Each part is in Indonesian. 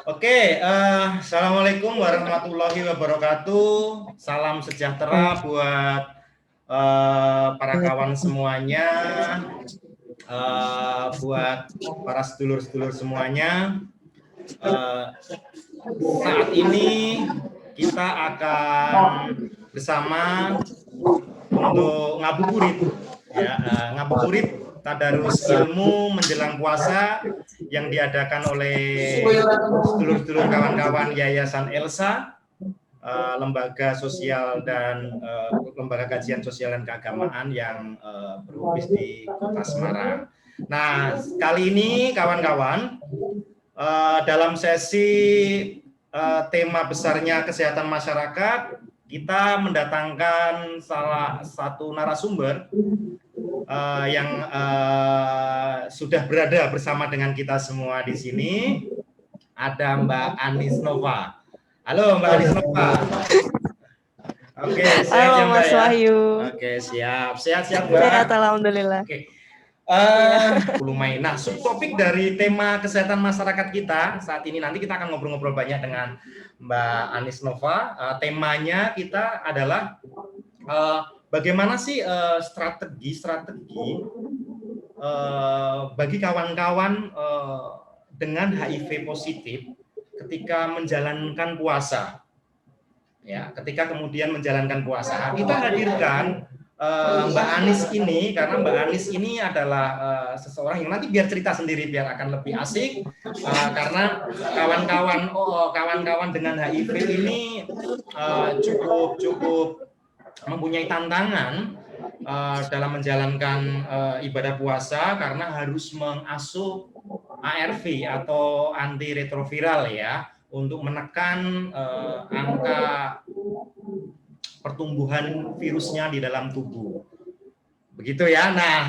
Oke, Assalamualaikum warahmatullahi wabarakatuh. Salam sejahtera buat para kawan semuanya, buat para sedulur-sedulur semuanya. Saat ini kita akan bersama untuk ngabuburit, ya, ngabuburit tadarus ilmu menjelang puasa yang diadakan oleh sedulur-sedulur kawan-kawan Yayasan Elsa, lembaga sosial dan lembaga kajian sosial dan keagamaan yang berofis di Kota Semarang. Nah, kali ini kawan-kawan dalam sesi tema besarnya kesehatan masyarakat, kita mendatangkan salah satu narasumber yang sudah berada bersama dengan kita semua di sini. Ada Mbak Anis Nova. Halo Mbak Anis Nova. Oke, sehat ya Mbak Mas ya? Wahyu. Oke, siap. Sehat-sehat Mbak? Sehat, alhamdulillah. Oke. Lumayan. Nah, subtopik dari tema kesehatan masyarakat kita saat ini, nanti kita akan ngobrol-ngobrol banyak dengan Mbak Anis Nova. Temanya kita adalah bagaimana sih strategi bagi kawan-kawan dengan HIV positif ketika menjalankan puasa. Ya, ketika kemudian menjalankan puasa, kita hadirkan Mbak Anis ini, karena Mbak Anis ini adalah seseorang yang nanti biar cerita sendiri biar akan lebih asik, karena kawan-kawan dengan HIV ini cukup mempunyai tantangan dalam menjalankan ibadah puasa karena harus mengasuh ARV atau antiretroviral ya untuk menekan angka pertumbuhan virusnya di dalam tubuh. Begitu ya. Nah,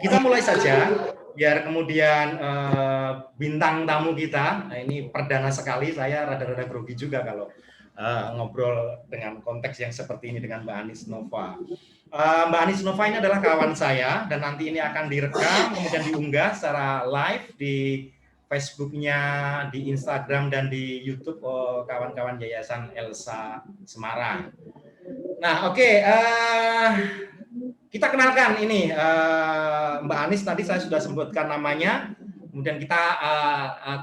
kita mulai saja biar kemudian bintang tamu kita, nah ini perdana sekali, saya rada-rada grogi juga kalau ngobrol dengan konteks yang seperti ini dengan Mbak Anis Nova. Mbak Anis Nova ini adalah kawan saya dan nanti ini akan direkam kemudian diunggah secara live di Facebooknya, di Instagram dan di YouTube kawan-kawan Yayasan Elsa Semarang. Nah, oke, kita kenalkan ini Mbak Anis, tadi saya sudah sebutkan namanya. Kemudian kita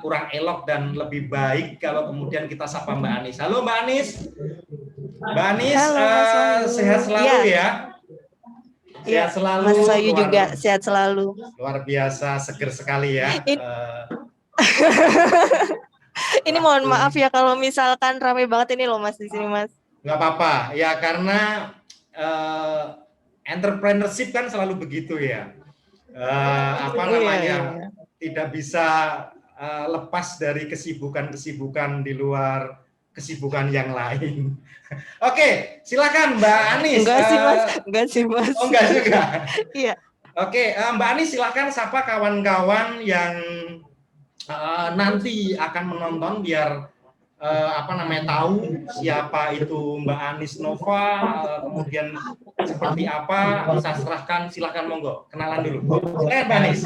kurang elok dan lebih baik kalau kemudian kita sapa Mbak Anis. Halo Mbak Anis. Mbak Anis, halo, sehat selalu ya? Sehat selalu. Mas Wahyu juga sehat selalu. Luar biasa, seger sekali ya. Ini mohon maaf ya kalau misalkan ramai banget ini loh Mas di sini Mas. Nggak apa-apa, ya karena entrepreneurship kan selalu begitu ya. Tidak bisa lepas dari kesibukan-kesibukan di luar kesibukan yang lain. Oke, silakan Mbak Anis. Enggak sih Mas. Oh, enggak juga. Iya. Oke, Mbak Anis silakan sapa kawan-kawan yang nanti akan menonton biar tahu siapa itu Mbak Anis Nova, kemudian seperti apa, saya serahkan, silakan monggo, kenalan dulu. Silakan Mbak Anis.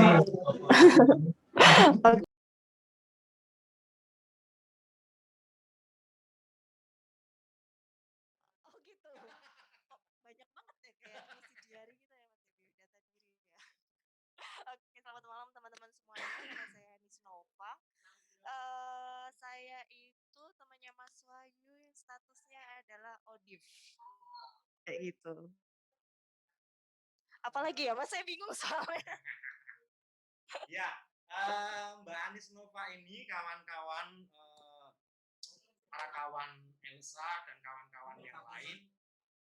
Banyak banget ya kayak isi diary kita ya Mas data diri ya. Oke, selamat malam teman-teman semuanya. Nama saya Anis Nova. Saya itu temannya Mas Wahyu yang statusnya adalah ODIF. Kayak gitu. Apalagi ya Mas, saya bingung soalnya. Ya, Mbak Anis Nova ini kawan-kawan, para kawan Elsa dan kawan-kawan yang lain.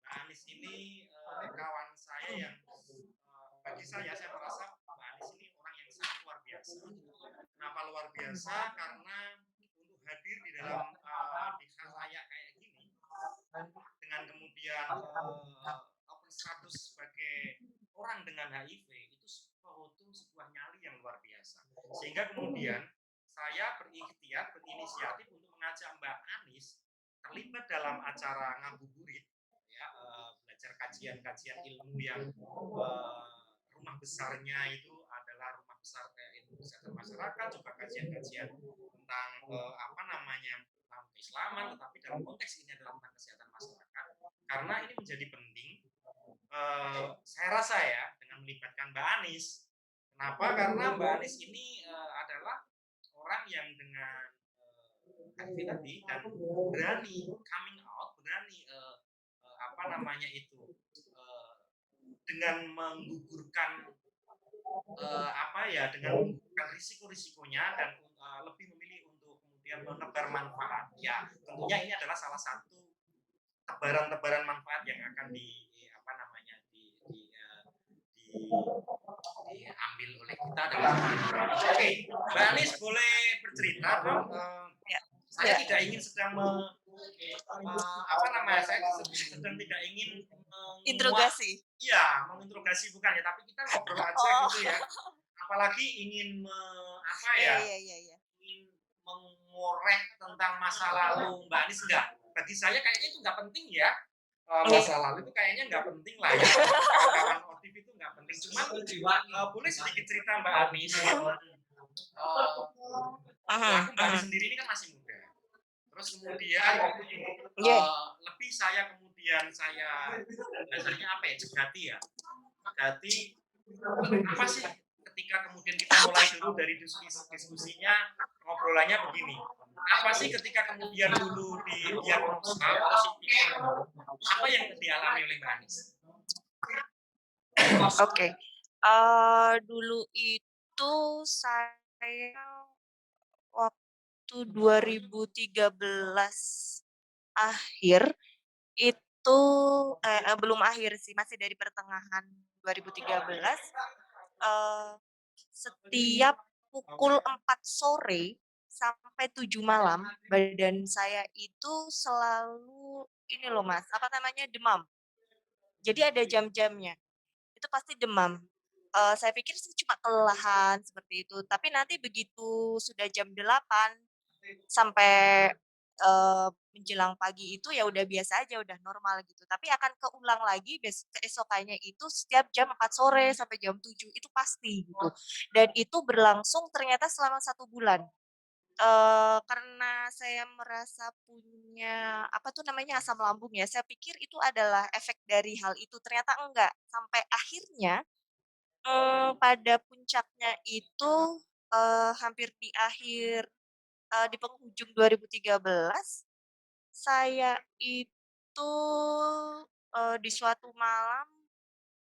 Mbak Anis ini kawan saya yang bagi saya merasa Mbak Anis ini orang yang sangat luar biasa. Kenapa luar biasa? Karena untuk hadir di dalam di khalayak kayak gini, dengan kemudian open status sebagai orang dengan HIV itu sebuah nyali yang luar biasa. Sehingga kemudian saya berinisiatif untuk mengajak Mbak Anis terlibat dalam acara ngabuburit, ya, belajar kajian-kajian ilmu yang rumah besarnya itu adalah rumah besar ilmu kesehatan masyarakat, juga kajian-kajian tentang apa namanya tentang keislaman, tetapi dalam konteks ini adalah tentang kesehatan masyarakat. Karena ini menjadi penting, saya rasa ya, dengan melibatkan Mbak Anis. Kenapa? Karena Mbak Anis ini adalah orang yang dengan HIV tadi dan berani coming out, berani apa namanya itu dengan menggugurkan apa ya, dengan menggugurkan risiko-risikonya dan lebih memilih untuk kemudian menebar manfaat. Ya, tentunya ini adalah salah satu tebaran-tebaran manfaat yang akan apa namanya diambil oleh kita dalam. Oke, Mbak Anis boleh bercerita dong. Saya tidak ingin sedang apa namanya, saya sedang tidak ingin Interogasi. Iya, menginterogasi bukan ya, tapi kita ngobrol aja gitu ya. Apalagi ingin apa ya? Ingin mengorek tentang masa lalu Mbak Anis enggak. Bagi saya kayaknya itu nggak penting ya. Masa lalu itu kayaknya nggak penting lah ya. Kawan-kawan OTIF itu nggak penting. Cuman boleh sedikit cerita Mbak Anis. Mbak Anis sendiri ini kan masih muda. Terus kemudian lebih saya biasanya apa ya, jegati ya. Jegati apa sih ketika kemudian kita mulai dulu dari diskusinya, ngobrolannya begini. Apa sih ketika kemudian dulu didiagnosa positif, apa yang dialami oleh Mbak Anis? Oke. Dulu itu saya waktu 2013 akhir itu belum akhir sih, masih dari pertengahan 2013. Setiap pukul 4 sore sampai 7 malam badan saya itu selalu ini loh Mas, apa namanya, demam. Jadi ada jam-jamnya. Itu pasti demam. Saya pikir sih cuma kelelahan seperti itu, tapi nanti begitu sudah jam 8 sampai menjelang pagi itu ya udah biasa aja, udah normal gitu. Tapi akan keulang lagi keesokannya itu setiap jam 4 sore sampai jam 7 itu pasti gitu. Dan itu berlangsung ternyata selama 1 bulan. Karena saya merasa punya, apa tuh namanya, asam lambung ya, saya pikir itu adalah efek dari hal itu, ternyata enggak. Sampai akhirnya, pada puncaknya itu, hampir di penghujung 2013, saya itu, di suatu malam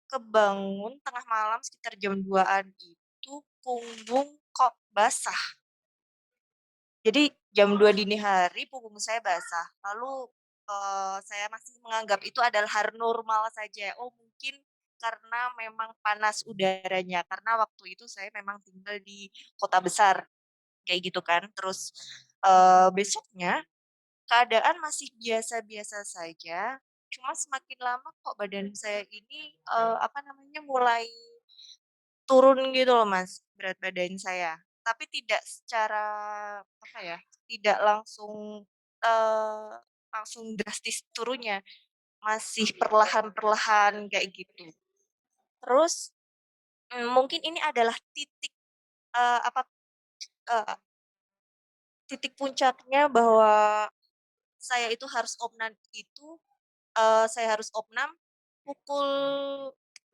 kebangun tengah malam sekitar jam 2-an itu punggung kok basah. Jadi jam 2 dini hari punggung saya basah. Lalu, saya masih menganggap itu adalah hal normal saja. Oh mungkin karena memang panas udaranya, karena waktu itu saya memang tinggal di kota besar, kayak gitu kan. Terus, besoknya keadaan masih biasa-biasa saja, cuma semakin lama kok badan saya ini, apa namanya, mulai turun gitu loh Mas, berat badan saya. Tapi tidak secara, apa ya, tidak langsung drastis turunnya, masih perlahan-perlahan kayak gitu. Terus, mungkin ini adalah apa, eee, titik puncaknya bahwa saya itu harus opnam itu, saya harus opnam pukul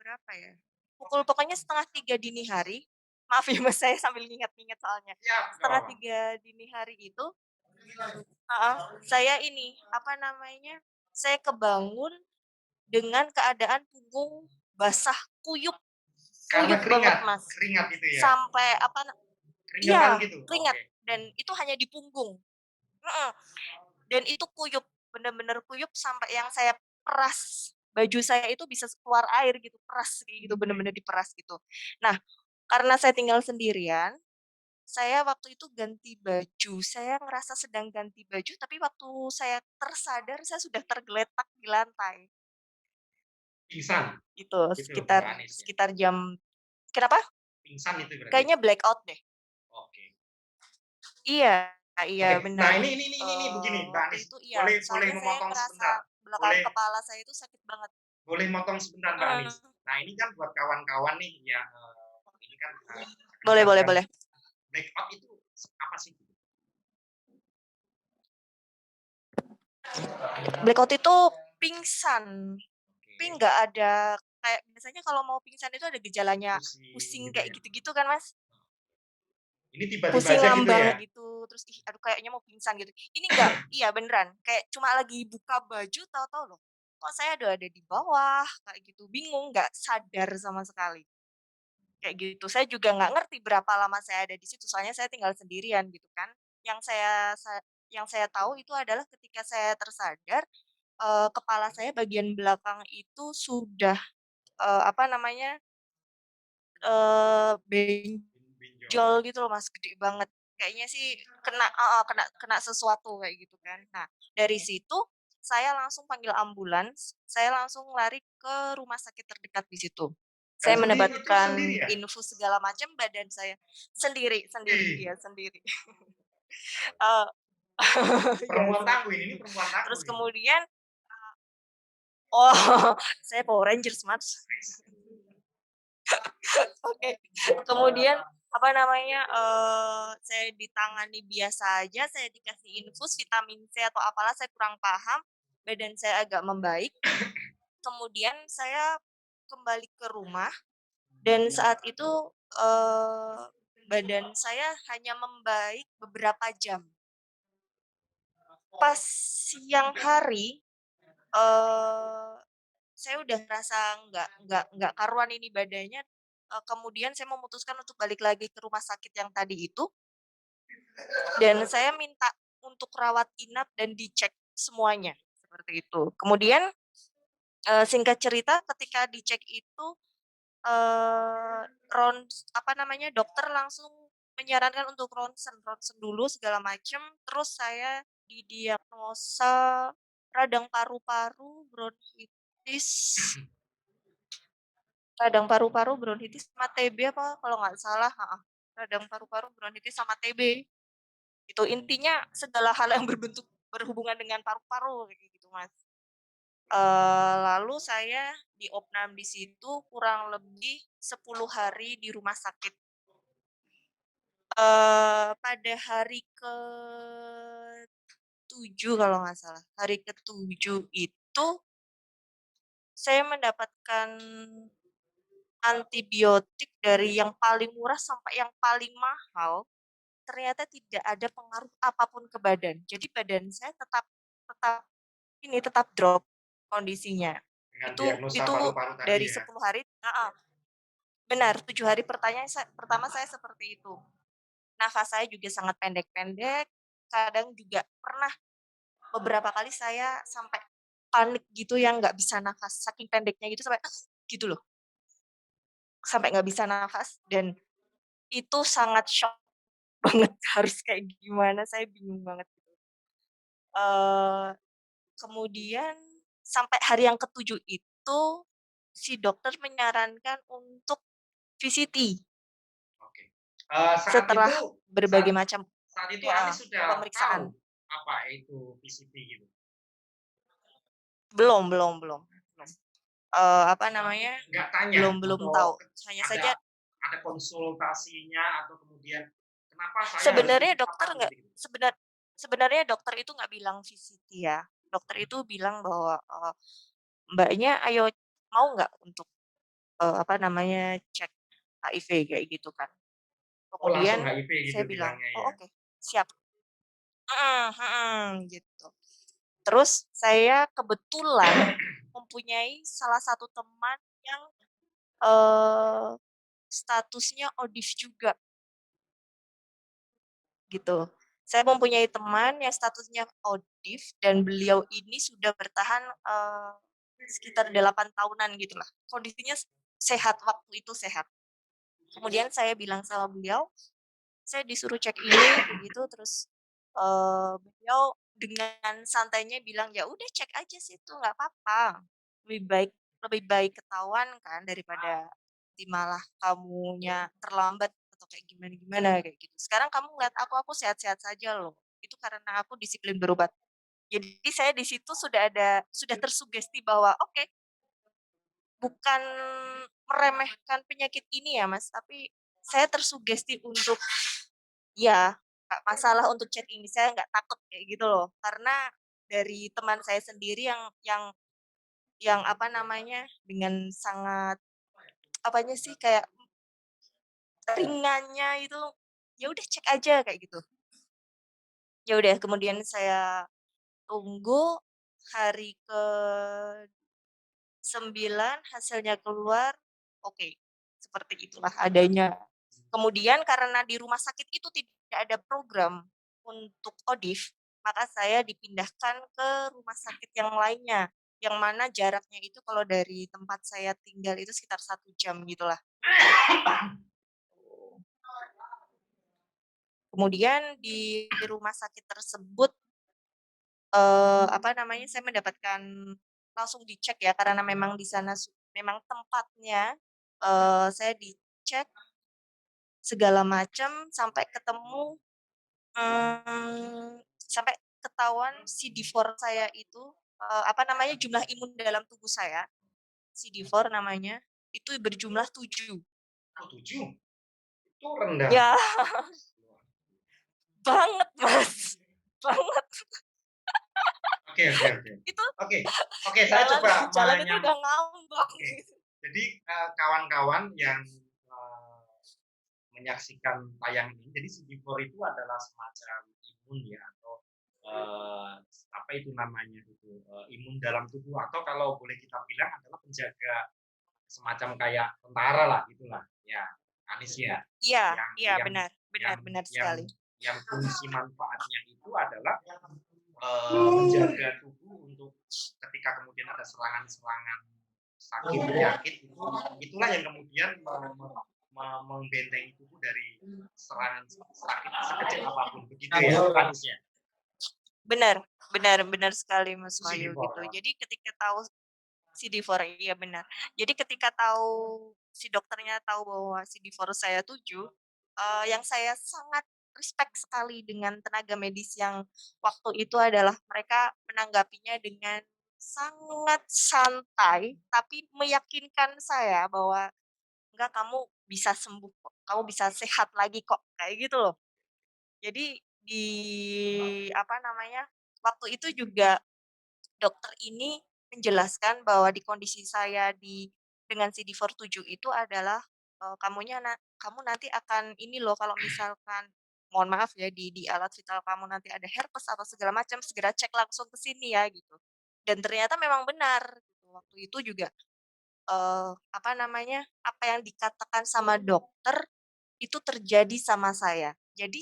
berapa ya, pokoknya 2:30 dini hari. Maaf ya Mas, saya sambil nginget-nginget soalnya. Siap, nggak Setengah apa-apa. tiga dini hari itu saya ini, apa namanya, saya kebangun dengan keadaan punggung basah, kuyup Karena kuyup banget Mas. keringat itu ya? Sampai Keringetan gitu? keringat, Oke. dan itu hanya di punggung. Mhm. Dan itu kuyup, bener-bener kuyup sampai yang saya peras, baju saya itu bisa keluar air gitu, peras kayak gitu, bener-bener diperas gitu. Nah, karena saya tinggal sendirian, saya waktu itu ganti baju, saya ngerasa sedang ganti baju, tapi waktu saya tersadar saya sudah tergeletak di lantai. Pingsan? Gitu, Gitu sekitar Mbak Anis ya? sekitar jam kenapa? Pingsan itu berarti? Kayaknya blackout deh. Oke. Iya iya Oke. Nah benar. ini begini Mbak Waktu Anis, itu iya, boleh soalnya saya memotong ngerasa sebentar? belakang Boleh kepala saya itu sakit banget. boleh motong sebentar Mbak Anis? Nah ini kan buat kawan-kawan nih ya, ini kan Boleh boleh Kesadaran boleh. blackout itu apa sih? Blackout itu pingsan. Tapi Oke, nggak ada kayak biasanya kalau mau pingsan itu ada gejalanya pusing pusing gitu kayak ya. gitu-gitu kan, Mas? Ini tiba-tiba Pusing aja gitu ngambang ya. gitu, terus ih aduh kayaknya mau pingsan gitu. Ini enggak, iya beneran, kayak cuma lagi buka baju tahu-tahu loh, kok saya ada di bawah, kayak gitu. Bingung, nggak sadar sama sekali. Kayak gitu. Saya juga nggak ngerti berapa lama saya ada di situ, soalnya saya tinggal sendirian gitu kan. Yang saya tahu itu adalah ketika saya tersadar, kepala saya bagian belakang itu sudah, apa namanya, Benjol. benjol gitu loh Mas, gede banget. Kayaknya sih kena heeh, kena kena sesuatu kayak gitu kan. Nah, dari situ saya langsung panggil ambulans, saya langsung lari ke rumah sakit terdekat di situ. Dan Saya itu mendapatkan sendiri ya? infus segala macam, badan saya sendiri sendiri, Ih, iya sendiri. Eee, iya perempuan sendiri. tangguh ini perempuan tangguh Terus ini. kemudian oh, saya Power Rangers, Mas. Oke. Kemudian, apa namanya, saya ditangani biasa aja, saya dikasih infus vitamin C atau apalah saya kurang paham, badan saya agak membaik, kemudian saya kembali ke rumah dan saat itu, eee, badan saya hanya membaik beberapa jam. Pas siang hari, eee, saya udah ngerasa nggak karuan ini badannya, kemudian saya memutuskan untuk balik lagi ke rumah sakit yang tadi itu, dan saya minta untuk rawat inap dan dicek semuanya, seperti itu. Kemudian, singkat cerita ketika dicek itu, apa namanya, dokter langsung menyarankan untuk ronsen ronsen dulu segala macem, terus saya didiagnosa radang paru-paru, bronkitis sama TB apa kalau nggak salah, heeh, radang paru-paru, bronkitis sama TB. Itu intinya segala hal yang berhubungan dengan paru-paru kayak gitu, Mas. Lalu saya diopnam di situ kurang lebih 10 hari di rumah sakit. Pada hari ke-7 kalau nggak salah, hari ke-7 itu saya mendapatkan antibiotik dari yang paling murah sampai yang paling mahal, ternyata tidak ada pengaruh apapun ke badan. Jadi badan saya tetap tetap tetap drop kondisinya. Dengan diagnosa Itu paru-paru tadi dari ya. 10 hari heeh, benar, 7 hari pertama saya seperti itu. Nafas saya juga sangat pendek-pendek, kadang juga pernah beberapa kali saya sampai panik gitu yang nggak bisa nafas, saking pendeknya gitu sampai gitu loh, sampai nggak bisa nafas dan itu sangat syok banget harus kayak gimana, saya bingung banget gitu. Eee, Kemudian sampai hari yang ketujuh itu, si dokter menyarankan untuk VCT Oke. setelah berbagai macam Saat itu heeh, Anis sudah pemeriksaan. tahu apa itu PCP gitu? Belum belum belum belum. Apa namanya, Nggak tanya belum tahu. atau Hanya ada saja ada konsultasinya atau kemudian kenapa saya harus sebenarnya ikut dokter apa nggak gitu? sebenarnya dokter itu nggak bilang VCT ya. Dokter itu bilang bahwa, Mbaknya ayo mau nggak untuk, apa namanya, cek HIV kayak gitu kan. Oh langsung Kemudian HIV gitu saya bilang, bilangnya "Oh ya. oke, siap." Gitu. Terus saya kebetulan mempunyai salah satu teman yang, eee, statusnya ODIF juga, gitu. Saya mempunyai teman yang statusnya ODIF dan beliau ini sudah bertahan, sekitar 8 tahunan gitulah. Kondisinya sehat, waktu itu sehat. Kemudian saya bilang sama beliau, saya disuruh cek ini gitu terus, beliau dengan santainya bilang, "Ya udah cek aja situ nggak apa-apa, lebih baik lebih baik ketahuan kan daripada nanti malah kamunya terlambat atau kayak gimana-gimana," kayak gitu. "Sekarang kamu ngeliat aku sehat-sehat saja loh, itu karena aku disiplin berobat." Jadi saya di situ sudah tersugesti bahwa oke, bukan meremehkan penyakit ini ya Mas, tapi saya tersugesti untuk ya nggak masalah untuk chat ini, saya nggak takut kayak gitu loh. Karena dari teman saya sendiri yang apa namanya, dengan sangat apanya sih, kayak ringannya itu, ya udah cek aja kayak gitu. Ya udah kemudian saya tunggu hari ke-9 hasilnya keluar, oke, seperti itulah adanya. Kemudian karena di rumah sakit itu tidak ada program untuk ODIF, maka saya dipindahkan ke rumah sakit yang lainnya, yang mana jaraknya itu kalau dari tempat saya tinggal itu sekitar 1 jam gitulah. Kemudian di rumah sakit tersebut, apa namanya, saya mendapatkan langsung dicek ya, karena memang di sana memang tempatnya, saya dicek segala macam sampai ketemu, sampai ketahuan CD4 saya itu, apa namanya, jumlah imun dalam tubuh saya, CD4 namanya, itu berjumlah 7. Oh, 7? Itu rendah. Ya, banget Mas, banget. Oke, oke, oke. Itu Oke, oke, saya coba jalan itu udah ngambang Oke. gitu. Jadi, kawan-kawan yang, menyaksikan tayang ini, jadi CD4 itu adalah semacam imun ya, atau, apa itu namanya itu, imun dalam tubuh, atau kalau boleh kita bilang adalah penjaga semacam kayak tentara lah, gitulah, ya, Anis ya. Iya Yang iya, yang benar benar yang benar yang sekali. yang fungsi manfaatnya itu adalah, menjaga tubuh untuk ketika kemudian ada serangan-serangan sakit, penyakit, itulah yang kemudian membentengi tubuh dari serangan sakit sekecil apapun, begitu ya, Anisnya? Benar benar benar sekali Mas Itu Wahyu gitu. CD4. Jadi ketika tahu CD4, iya benar. Jadi ketika tahu si dokternya tahu bahwa CD4 saya 7, yang saya sangat respect sekali dengan tenaga medis yang waktu itu adalah mereka menanggapinya dengan sangat santai, tapi meyakinkan saya bahwa, "Enggak, kamu bisa sembuh kok, kamu bisa sehat lagi kok," kayak gitu loh. Jadi di apa namanya, waktu itu juga dokter ini menjelaskan bahwa di kondisi saya dengan CD47 itu adalah, kamu nanti akan ini loh kalau misalkan mohon maaf ya di alat vital kamu nanti ada herpes atau segala macam, segera cek langsung ke sini ya gitu. Dan ternyata memang benar gitu, waktu itu juga, apa namanya, apa yang dikatakan sama dokter itu terjadi sama saya. Jadi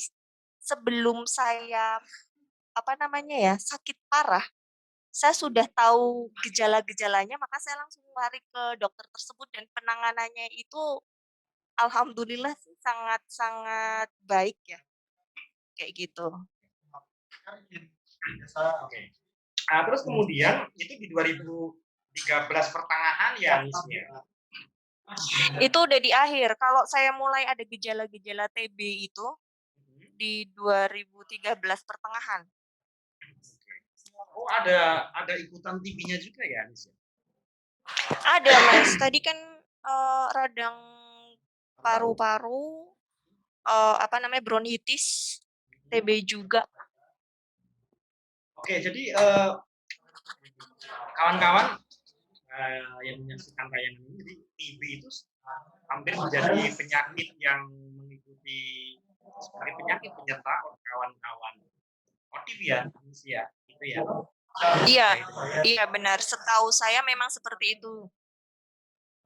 sebelum saya, apa namanya ya, sakit parah, saya sudah tahu gejala-gejalanya, maka saya langsung lari ke dokter tersebut dan penanganannya itu alhamdulillah sih sangat-sangat baik ya, kayak gitu. Oke. Terus kemudian itu di 2013 pertengahan ya, Anis ya? Itu udah di akhir, kalau saya mulai ada gejala-gejala TB itu di 2013 pertengahan. Oh, ada ikutan TB-nya juga ya, Anis ya? Ada Mas, tadi kan, radang paru-paru, apa namanya, bronkitis, TB juga. Oke, jadi, kawan-kawan, yang menyaksikan tayangan ini, jadi TB itu hampir menjadi penyakit yang mengikuti sebagai penyakit penyerta kawan-kawan ODIF ya, Anis ya, gitu ya? Iya iya benar, setahu saya memang seperti itu.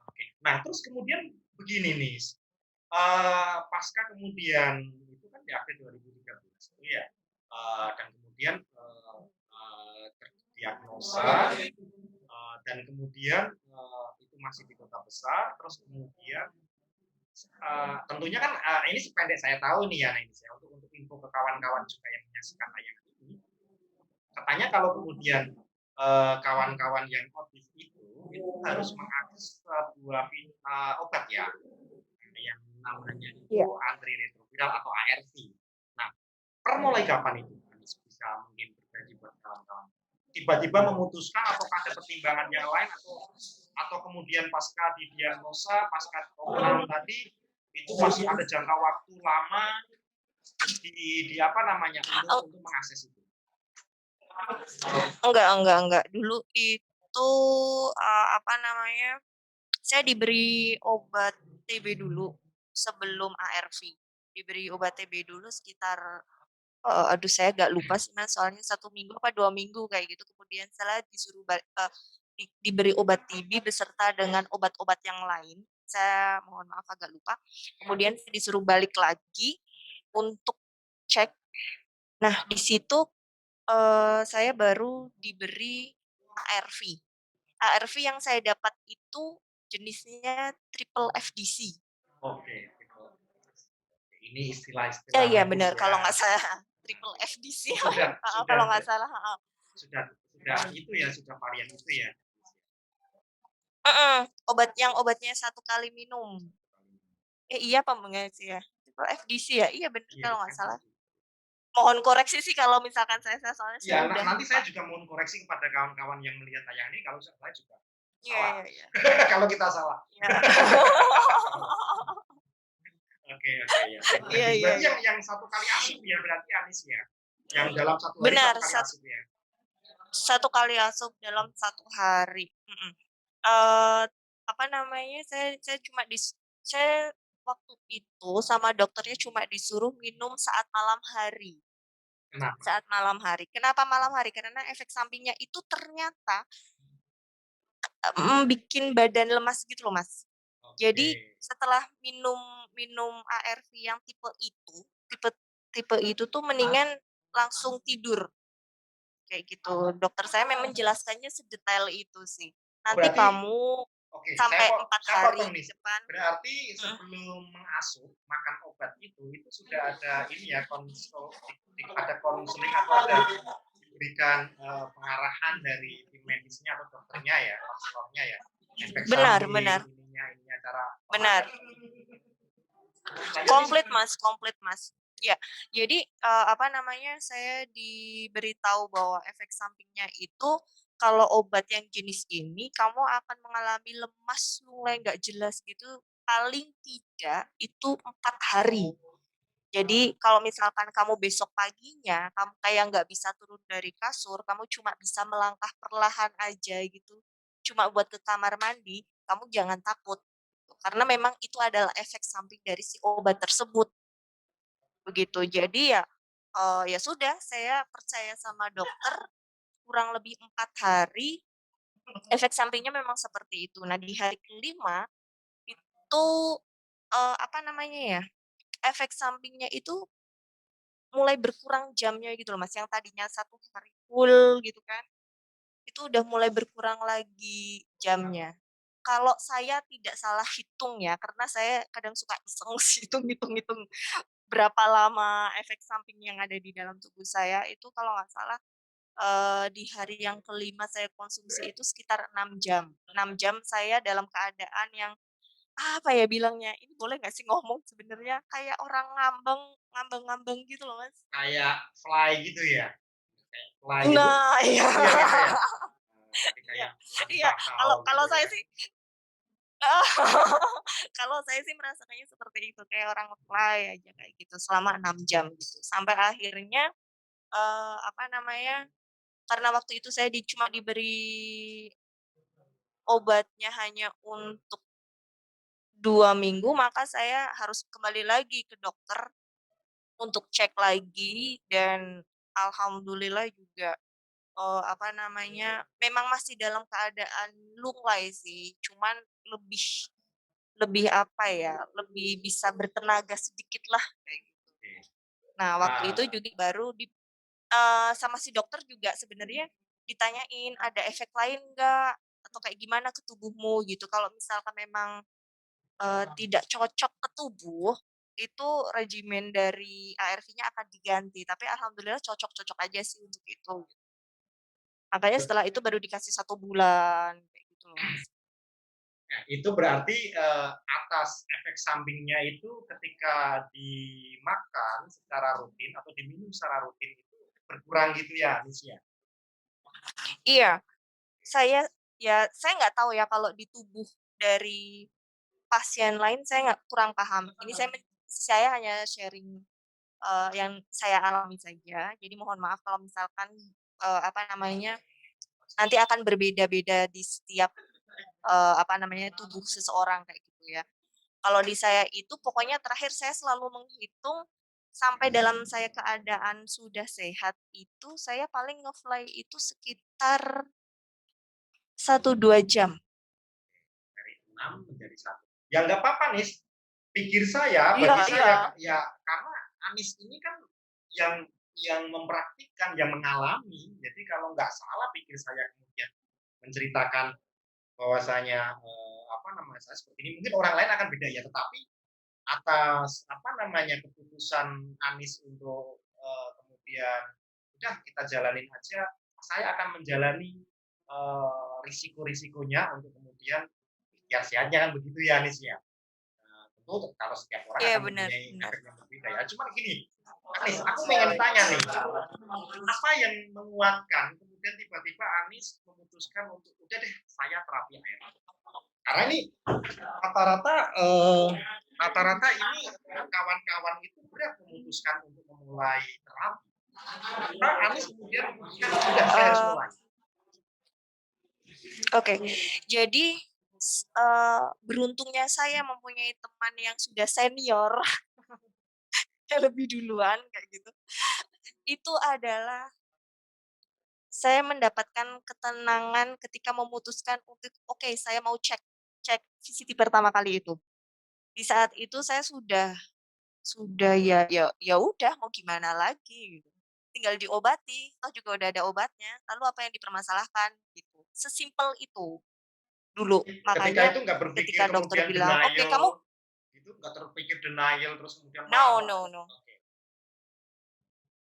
Oke. Nah, terus kemudian begini nih, pasca kemudian itu kan di akhir 2013 itu ya, dan kemudian, terdiagnosa, dan kemudian, itu masih di kota besar, terus kemudian, tentunya kan, ini sependek saya tahu nih ya, nah ini saya untuk info ke kawan-kawan juga yang menyaksikan tayangan ini, katanya kalau kemudian, kawan-kawan yang ODIF itu harus mengakses sebuah obat ya, yang namanya itu Iya. antiretroviral atau ARV. Nah, mulai kapan itu Anies bisa mungkin berbagi buat kawan-kawan? Tiba-tiba memutuskan apakah ada pertimbangan yang lain atau kemudian pasca didiagnosa, pasca operan tadi itu masih ada jangka waktu lama di apa namanya untuk mengakses itu. Enggak. Dulu itu apa namanya? Saya diberi obat TB dulu sebelum ARV. Diberi obat TB dulu sekitar aduh saya agak lupa sih Mas, soalnya 1 minggu apa 2 minggu kayak gitu. Kemudian saya disuruh diberi obat TB beserta dengan obat-obat yang lain. Saya mohon maaf agak lupa. Kemudian saya disuruh balik lagi untuk cek. Nah, di situ saya baru diberi ARV. ARV yang saya dapat itu jenisnya triple FDC. Oke. Ini Ya, istilah iya medis benar kalau ya. nggak salah triple FDC. Sudah Kalau nggak salah. sudah itu ya, sudah varian itu ya. Obatnya 1 kali minum. Iya apa enggak sih ya? Triple FDC ya? Iya benar Iya, kalau nggak salah. Mohon koreksi sih kalau misalkan saya soalnya ya, saya udah nanti saya juga mohon koreksi kepada kawan-kawan yang melihat tayang ini kalau saya juga salah. Iya. Kalau kita salah. Iya. Oke ya. Iya. Berarti yang 1 kali asup ya berarti Anis ya. Yang dalam 1 hari Benar, 1 kali asup ya. 1 kali asup dalam 1 hari. Apa namanya? Saya cuma saya waktu itu sama dokternya cuma disuruh minum saat malam hari. Kenapa? Saat malam hari. Kenapa malam hari? Karena efek sampingnya itu ternyata bikin badan lemas gitu loh, Mas. Jadi setelah minum ARV yang tipe itu tuh mendingan langsung tidur. Kayak gitu. Dokter saya memang menjelaskannya sedetail itu sih. Nanti Berarti kamu sampai 4 saya hari potong di nih. depan. Berarti sebelum mengasup makan obat itu sudah ada ini ya ada konseling atau ada diberikan pengarahan dari tim medisnya atau dokternya ya, konselornya ya. Benar. Ininya cara. Benar. Komplit Mas. Ya, jadi apa namanya? Saya diberitahu bahwa efek sampingnya itu kalau obat yang jenis ini kamu akan mengalami lemas mulai nggak jelas gitu paling tidak itu 4 hari. Jadi kalau misalkan kamu besok paginya kamu kayak nggak bisa turun dari kasur, kamu cuma bisa melangkah perlahan aja gitu, cuma buat ke kamar mandi, kamu jangan takut. Karena memang itu adalah efek samping dari si obat tersebut. Begitu. Jadi ya, ya sudah saya percaya sama dokter, kurang lebih 4 hari, efek sampingnya memang seperti itu. Nah, di hari kelima itu, apa namanya ya, efek sampingnya itu mulai berkurang jamnya gitu loh, Mas, yang tadinya 1 hari full gitu kan, itu udah mulai berkurang lagi jamnya. Kalau saya tidak salah hitung ya, karena saya kadang suka iseng hitung-hitung berapa lama efek samping yang ada di dalam tubuh saya, itu kalau nggak salah, di hari yang kelima saya konsumsi itu sekitar 6 jam. 6 jam saya dalam keadaan yang, apa ya bilangnya, ini boleh nggak sih ngomong sebenarnya, kayak orang ngambang-ngambang gitu loh, Mas. Kayak fly gitu ya? Kayak fly gitu? Nah, iya. Iya gitu ya? Iya. Kayak Iya, kalau gitu saya ya. sih kalau saya sih merasakannya seperti itu, kayak orang fly aja kayak gitu selama 6 jam gitu. Sampai akhirnya, apa namanya, karena waktu itu saya cuma diberi obatnya hanya untuk 2 minggu, maka saya harus kembali lagi ke dokter untuk cek lagi dan alhamdulillah juga, apa namanya, memang masih dalam keadaan lunglai sih, cuman lebih lebih apa ya, lebih bisa bertenaga sedikit lah kayak gitu. Nah, waktu itu juga baru sama si dokter juga sebenarnya ditanyain, "Ada efek lain nggak? Atau kayak gimana ke tubuhmu?" Gitu. Kalau misalkan memang, tidak cocok ke tubuh, itu regimen dari ARV-nya akan diganti, tapi alhamdulillah cocok-cocok aja sih untuk itu. Makanya setelah itu baru dikasih 1 bulan, kayak gitu loh, Mas. Nah, itu berarti atas efek sampingnya itu ketika dimakan secara rutin atau diminum secara rutin itu berkurang gitu ya, Miss ya? Iya, saya nggak tahu ya kalau di tubuh dari pasien lain saya nggak kurang paham. Ini saya hanya sharing, yang saya alami saja. Jadi mohon maaf kalau misalkan, apa namanya, nanti akan berbeda-beda di setiap, apa namanya, tubuh seseorang kayak gitu ya. Kalau di saya itu pokoknya terakhir saya selalu menghitung sampai dalam saya keadaan sudah sehat itu saya paling nge-fly itu sekitar 1-2 jam. Dari 6 menjadi 1. Ya nggak apa-apa nih. Pikir saya, Iya, bagi iya. saya, ya karena Anis ini kan yang mempraktikkan, yang mengalami. Jadi kalau nggak salah pikir saya kemudian menceritakan bahwasanya apa namanya saya seperti ini, mungkin orang lain akan beda ya, tetapi atas apa namanya keputusan Anis untuk kemudian udah kita jalanin aja, saya akan menjalani risiko-risikonya untuk kemudian ya sehatnya kan begitu ya Anis ya. Tentu kalau setiap orang Iya, akan benar mempunyai benar. efek yang berbeda ya. Cuma gini, Anis, aku pengen tanya nih, apa yang menguatkan kemudian tiba-tiba Anis memutuskan untuk udah deh saya terapi air. Karena ini rata-rata rata-rata ini kawan-kawan itu berat memutuskan untuk memulai terapi. Nah, Anis kemudian kan sudah saya harus mulai. Oke. Jadi, beruntungnya saya mempunyai teman yang sudah senior, yang lebih duluan kayak gitu. Itu adalah saya mendapatkan ketenangan ketika memutuskan untuk, oke saya mau cek cek VCT pertama kali itu. Di saat itu saya sudah ya udah mau gimana lagi gitu. Tinggal diobati, toh juga udah ada obatnya, lalu apa yang dipermasalahkan gitu. Sesimpel itu dulu. Ketika Makanya itu nggak berpikir ketika dokter kemudian bilang, "Oke kamu." denial, itu nggak terpikir denial terus kemudian No, marah. no, no. Oke.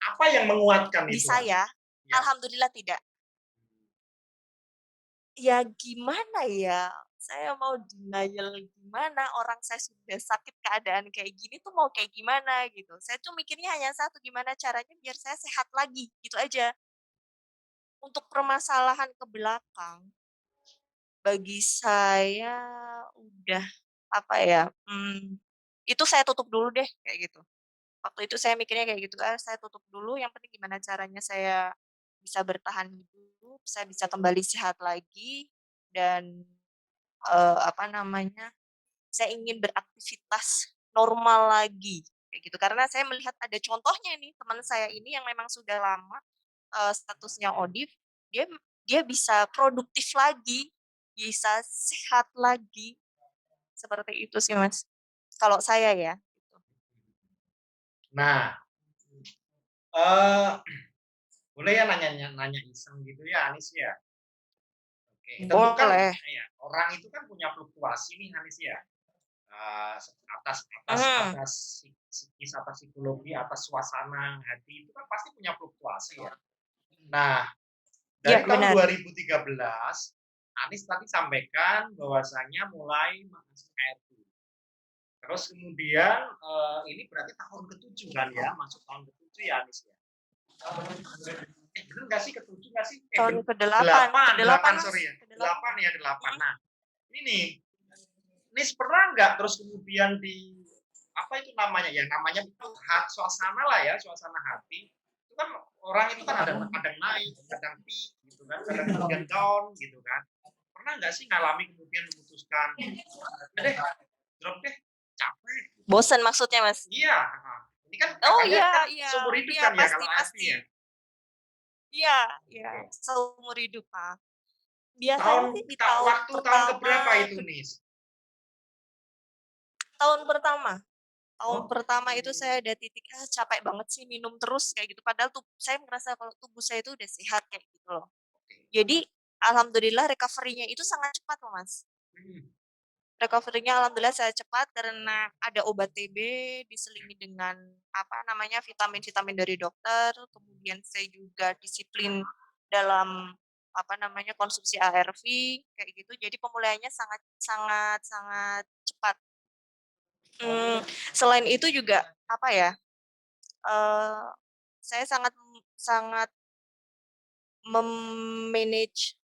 Apa yang menguatkan Di itu, saya, Anis? Ya. alhamdulillah tidak. Ya gimana ya, saya mau denial gimana, orang saya sudah sakit keadaan kayak gini tuh mau kayak gimana gitu. Saya tuh mikirnya hanya satu, gimana caranya biar saya sehat lagi, gitu aja. Untuk permasalahan ke belakang, bagi saya udah, apa ya, itu saya tutup dulu deh, kayak gitu. Waktu itu saya mikirnya kayak gitu, saya tutup dulu, yang penting gimana caranya saya bisa bertahan hidup, saya bisa kembali sehat lagi, dan apa namanya, saya ingin beraktivitas normal lagi, kayak gitu. Karena saya melihat ada contohnya nih, teman saya ini yang memang sudah lama, statusnya ODIF, dia dia bisa produktif lagi, bisa sehat lagi, seperti itu sih, Mas. Kalau saya ya, gitu. Nah, eh boleh ya nanya iseng gitu ya, Anis ya? Oke, tentu kan Boleh. ya, orang itu kan punya fluktuasi nih, Anis ya. Eh, atas atas Mhm, atas psikis, atas psikologi, atas suasana hati itu kan pasti punya fluktuasi ya. Nah, iya dari tahun benar. 2013, Anis tadi sampaikan bahwasanya mulai mengasuh ART. Terus kemudian ini berarti tahun ke-7 kan ya, masuk tahun ke-7 ya Anis ya. Bener nggak sih ke-7 nggak sih? Tahun Bener. ke-8, Delapan, ke-8 delapan Mas, sorry ya. ke-8. Delapan ya, delapan. Mhm. Nah, ini nih, Nis pernah nggak terus kemudian di apa itu namanya ya? Namanya suasana lah ya, suasana hati. Itu kan orang itu kan ada kadang naik, kadang peak gitu kan, kadang kemudian down gitu kan. Pernah nggak sih ngalami kemudian memutuskan, udah deh, drop deh, capek. Bosen maksudnya, Mas? Iya, ini kan Oh, katanya iya kan iya seumur hidup iya, kan ya pasti kalau AFP pasti. ya. Iya iya, Oke. seumur hidup, Kak. Biasanya Tahun sih di tahun waktu tahun pertama, keberapa itu, Nis? tahun pertama. Tahun Oh, pertama itu saya ada titik, capek banget sih minum terus kayak gitu, padahal saya merasa kalau tubuh saya itu udah sehat kayak gitu loh. oke. Jadi alhamdulillah recovery-nya itu sangat cepat loh, Mas. Hmm. Recovery-nya alhamdulillah saya cepat karena ada obat TB diselingi dengan, apa namanya, vitamin-vitamin dari dokter, kemudian saya juga disiplin dalam, apa namanya, konsumsi ARV, kayak gitu. Jadi pemulihannya sangat sangat sangat cepat. Mmm, Selain itu juga, apa ya, eee, saya sangat sangat mem-manage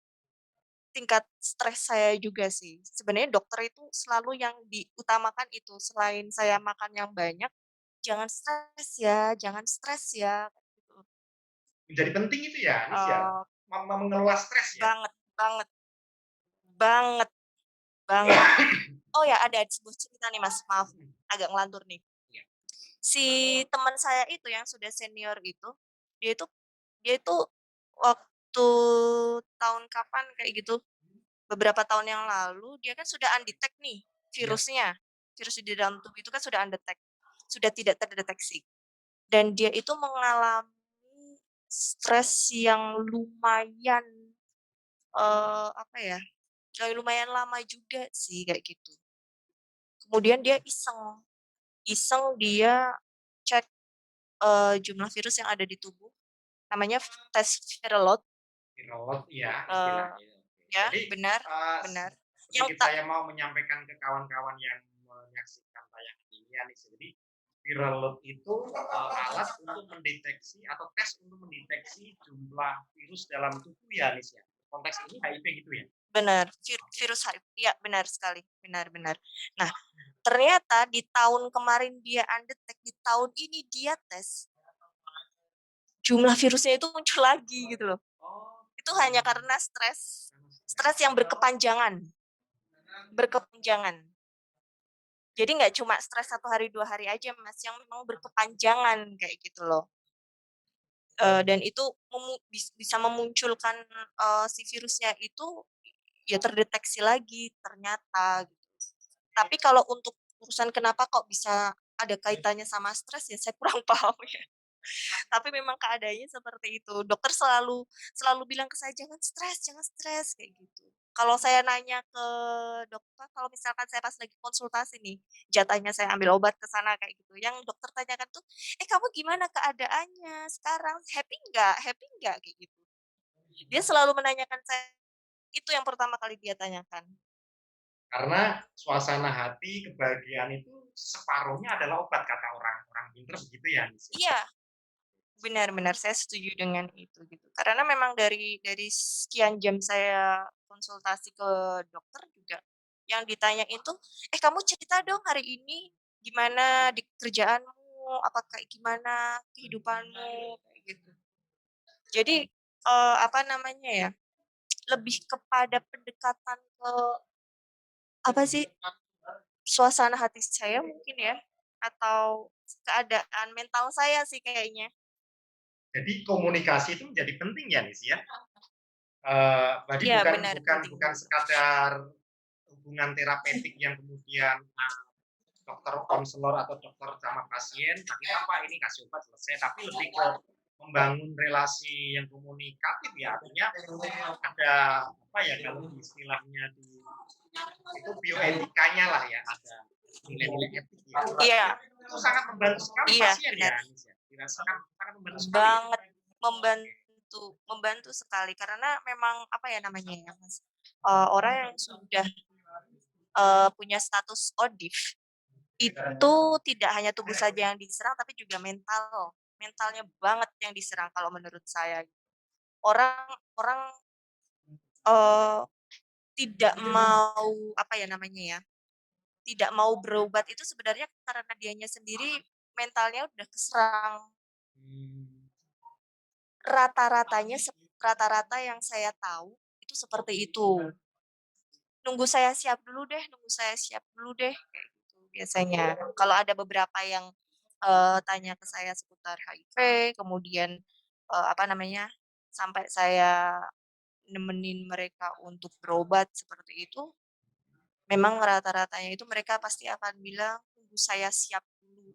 tingkat stres saya juga sih. Sebenarnya dokter itu selalu yang diutamakan itu, selain saya makan yang banyak, jangan stres ya, kayak gitu. Menjadi penting itu ya, Nis ya? Eee, Mengelola stres ya? banget banget banget banget. Oh ya, ada sebuah cerita nih Mas, maaf, Mhm, agak ngelantur nih. iya. Si teman saya itu yang sudah senior itu, dia itu dia itu waktu tahun kapan kayak gitu, beberapa tahun yang lalu, dia kan sudah undetect nih Iya. virusnya. Virus di dalam tubuh itu kan sudah undetect, sudah tidak terdeteksi. Dan dia itu mengalami stres yang lumayan, apa ya, lumayan lama juga sih kayak gitu. Kemudian dia iseng, iseng dia cek, jumlah virus yang ada di tubuh, namanya tes viral load, Pilot, iya eee, istilahnya. Oke. ya Jadi, benar eee, benar, yang sedikit tak saya mau menyampaikan ke kawan-kawan yang menyaksikan tayangan ini ya nih. Jadi, viral load itu, alat untuk mendeteksi atau tes untuk mendeteksi jumlah virus dalam tubuh ya, Nis, ya? Konteks ini HIV gitu ya? benar, Oke. virus HIV, iya benar sekali, benar benar. Nah, ternyata di tahun kemarin dia undetect, di tahun ini dia tes, jumlah virusnya itu muncul lagi gitu loh. Itu hanya Oke. karena stres, Karena stres stres. yang berkepanjangan berkepanjangan. Jadi nggak cuma stres 1 hari, 2 hari aja Mas, yang memang berkepanjangan kayak gitu loh. Dan itu bisa memunculkan, si virusnya itu, ya terdeteksi lagi ternyata gitu. Tapi kalau untuk urusan kenapa kok bisa ada kaitannya sama stres ya saya kurang paham ya. Tapi memang keadaannya seperti itu. Dokter selalu selalu bilang ke saya, jangan stres," kayak gitu. Kalau saya nanya ke dokter, kalau misalkan saya pas lagi konsultasi nih, jatahnya saya ambil obat ke sana kayak gitu, yang dokter tanyakan tuh, "Eh, kamu gimana keadaannya sekarang? Happy nggak?" Kayak gitu. Dia selalu menanyakan saya, itu yang pertama kali dia tanyakan. Karena suasana hati, kebahagiaan itu separuhnya adalah obat kata orang pinter begitu ya, Nis, ya? Iya, benar benar, saya setuju dengan itu, gitu. Karena memang dari sekian jam saya konsultasi ke dokter juga, yang ditanya itu, "Eh, kamu cerita dong hari ini, gimana di kerjaanmu, apa kayak gimana kehidupanmu?" Kayak gitu. Jadi, apa namanya ya, lebih kepada pendekatan ke, apa sih, suasana hati saya mungkin ya, atau keadaan mental saya sih kayaknya. Jadi komunikasi itu menjadi penting ya, Nis, ya? Berarti Iya bukan benar, bukan penting bukan banget. sekadar hubungan terapeutik yang kemudian, dokter konselor atau dokter sama pasien, tapi apa ini kasih obat selesai, tapi lebih ke membangun relasi yang komunikatif ya, artinya ada apa ya, kalau di istilahnya itu bioetikanya lah ya, ada nilai-nilai etik ya. Iya Itu sangat membantu sekali iya, pasien benar. ya, Nis, ya? Dirasakan sangat membantu sekali ya? Banget, Oke. membantu membantu sekali karena memang, apa ya namanya ya, Mas, orang yang sudah, punya status ODIF, itu tidak hanya tubuh saja yang diserang, tapi juga mentalnya banget yang diserang kalau menurut saya. Orang orang, eee, tidak mau, apa ya namanya ya, tidak mau berobat itu sebenarnya karena dianya sendiri mentalnya udah keserang. Mmm, Rata-ratanya rata-rata yang saya tahu itu seperti itu. Nunggu saya siap dulu deh, kayak gitu biasanya. Kalau ada beberapa yang, tanya ke saya seputar HIV, kemudian, apa namanya, sampai saya nemenin mereka untuk berobat seperti itu, memang rata-ratanya itu mereka pasti akan bilang, "Tunggu saya siap dulu."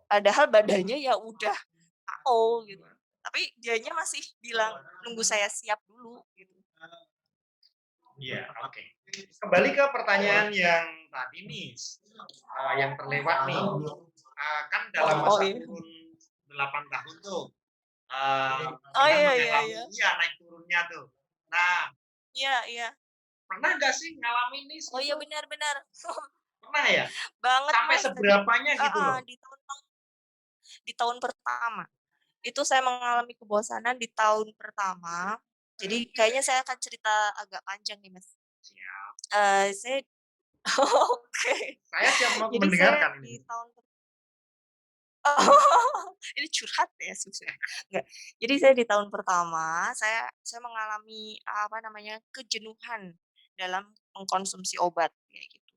Padahal badannya ya udah KO gitu, tapi dianya masih bilang, "Nunggu saya siap dulu," gitu. iya, oke. Kembali ke pertanyaan yang tadi nih, yang terlewat nih. Kan dalam Oh, masa iya. kurun 8 tahun tuh, Oh, dengan iya iya mengalami iya. iya, naik turunnya tuh. Nah, Iya iya. pernah nggak sih ngalamin nih Oh, iya gitu? benar benar. Pernah ya? Banget, Sampai Mas, tadi seberapanya gitu heeh, loh? di tahun pertama. Itu saya mengalami kebosanan di tahun pertama, Jadi kayaknya saya akan cerita agak panjang nih, Mas. Siap. Saya oke. Saya siap Jadi saya mendengarkan di ini. tahun ini curhat ya sebenarnya, enggak. Jadi saya di tahun pertama, saya mengalami, apa namanya, kejenuhan dalam mengkonsumsi obat, kayak gitu.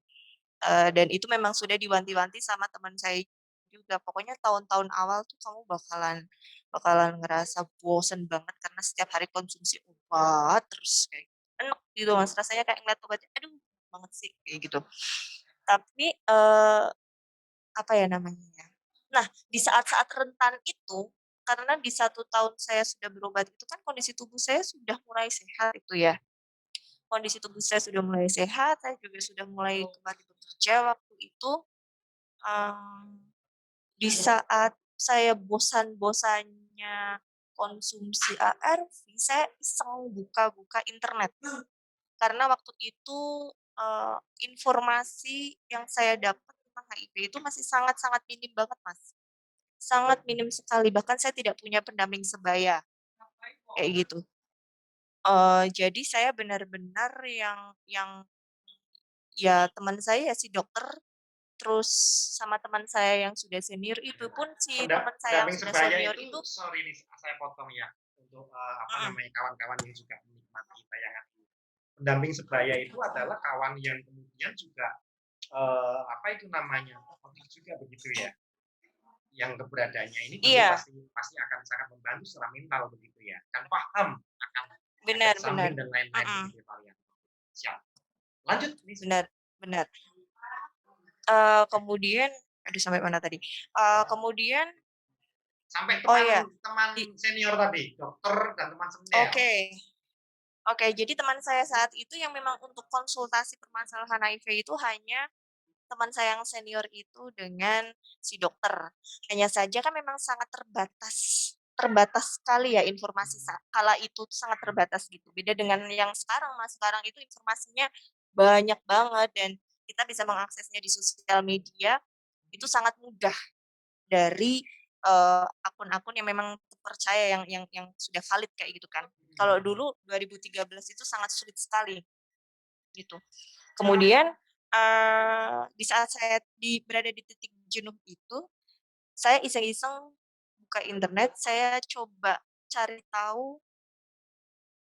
Dan itu memang sudah diwanti-wanti sama teman saya juga, pokoknya tahun-tahun awal tuh kamu bakalan bakalan ngerasa bosen banget karena setiap hari konsumsi obat terus kayak enek gitu Mas, rasanya kayak ngeliat obatnya, aduh banget sih, kayak gitu. Tapi, apa ya namanya ya, nah di saat-saat rentan itu, karena di 1 tahun saya sudah berobat itu kan kondisi tubuh saya sudah mulai sehat itu ya, kondisi tubuh saya sudah mulai sehat, saya juga sudah mulai kembali bekerja waktu itu, mmm, di saat saya bosan-bosannya konsumsi ARV, saya iseng buka-buka internet. Karena waktu itu, informasi yang saya dapat tentang HIV itu masih sangat-sangat minim banget, Mas. Sangat minim sekali, bahkan saya tidak punya pendamping sebaya, kayak gitu. Jadi saya benar-benar yang ya teman saya ya si dokter, terus sama teman saya yang sudah senior itu pun si teman saya yang Pendamping sudah sebaya senior itu, itu sorry nih saya potong ya, untuk apa mhm, namanya kawan-kawan yang juga menikmati tayangan ini. Pendamping sebaya itu adalah kawan yang kemudian juga apa itu namanya aktif juga begitu ya, yang keberadaannya ini tentu iya, pasti pasti akan sangat membantu secara mental begitu ya, kan paham akan efek benar benar, samping dan lain-lain mhm, begitu ya varian. Siap. Lanjut nih benar benar. Kemudian aduh sampai mana tadi? Kemudian sampai oh teman ya, teman di senior tadi, dokter dan teman senior. oke oke, jadi teman saya saat itu yang memang untuk konsultasi permasalahan HIV itu hanya teman saya yang senior itu dengan si dokter. Hanya saja kan memang sangat terbatas terbatas sekali ya informasi kala itu tuh sangat terbatas gitu. Beda dengan yang sekarang, Mas. Sekarang itu informasinya banyak banget dan kita bisa mengaksesnya di sosial media itu sangat mudah dari, akun-akun yang memang terpercaya yang sudah valid kayak gitu kan. Kalau dulu 2013 itu sangat sulit sekali gitu. Kemudian, di saat saya berada di titik jenuh itu, saya iseng-iseng buka internet, saya coba cari tahu,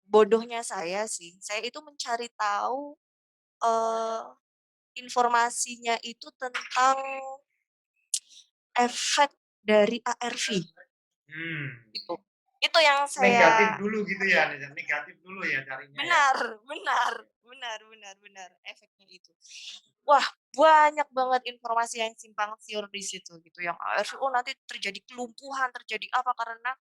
bodohnya saya sih, saya itu mencari tahu, eee, informasinya itu tentang efek dari ARV Hmm. gitu. Itu yang Negatif saya dulu gitu ya, negatif dulu ya carinya ya. benar benar benar benar benar, efeknya itu. Wah, banyak banget informasi yang simpang siur di situ gitu, yang ARV, oh nanti terjadi kelumpuhan, terjadi apa, karena,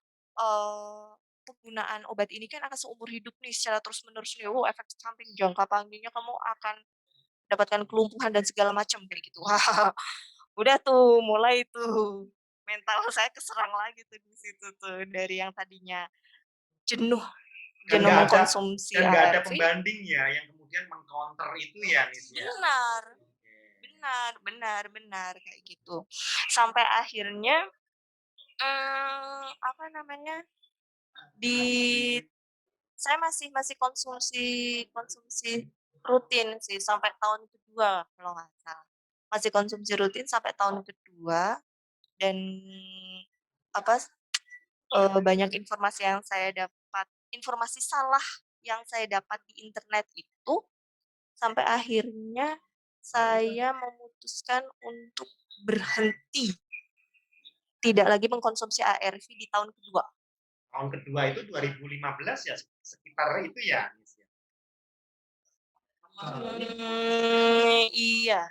penggunaan obat ini kan akan seumur hidup nih secara terus-menerus nih, oh efek samping jangka panjangnya kamu akan mendapatkan kelumpuhan dan segala macam kayak gitu. Wah, udah tuh mulai tuh mental saya keserang lagi tuh di situ tuh, dari yang tadinya jenuh Dan jenuh nggak ada mengkonsumsi dan nggak ada ARV pembanding ya yang kemudian mengcounter itu ya, Nis ya. benar. Oke. Benar benar benar, kayak gitu. Sampai akhirnya, apa namanya, di saya masih masih konsumsi konsumsi rutin sih sampai tahun kedua kalau nggak salah. Masih konsumsi rutin sampai tahun kedua dan, apa, banyak informasi yang saya dapat informasi salah yang saya dapat di internet itu, sampai akhirnya saya memutuskan untuk berhenti. Tidak lagi mengkonsumsi ARV di tahun kedua. Tahun kedua itu 2015 ya, sekitar itu ya, Nis ya. Iya,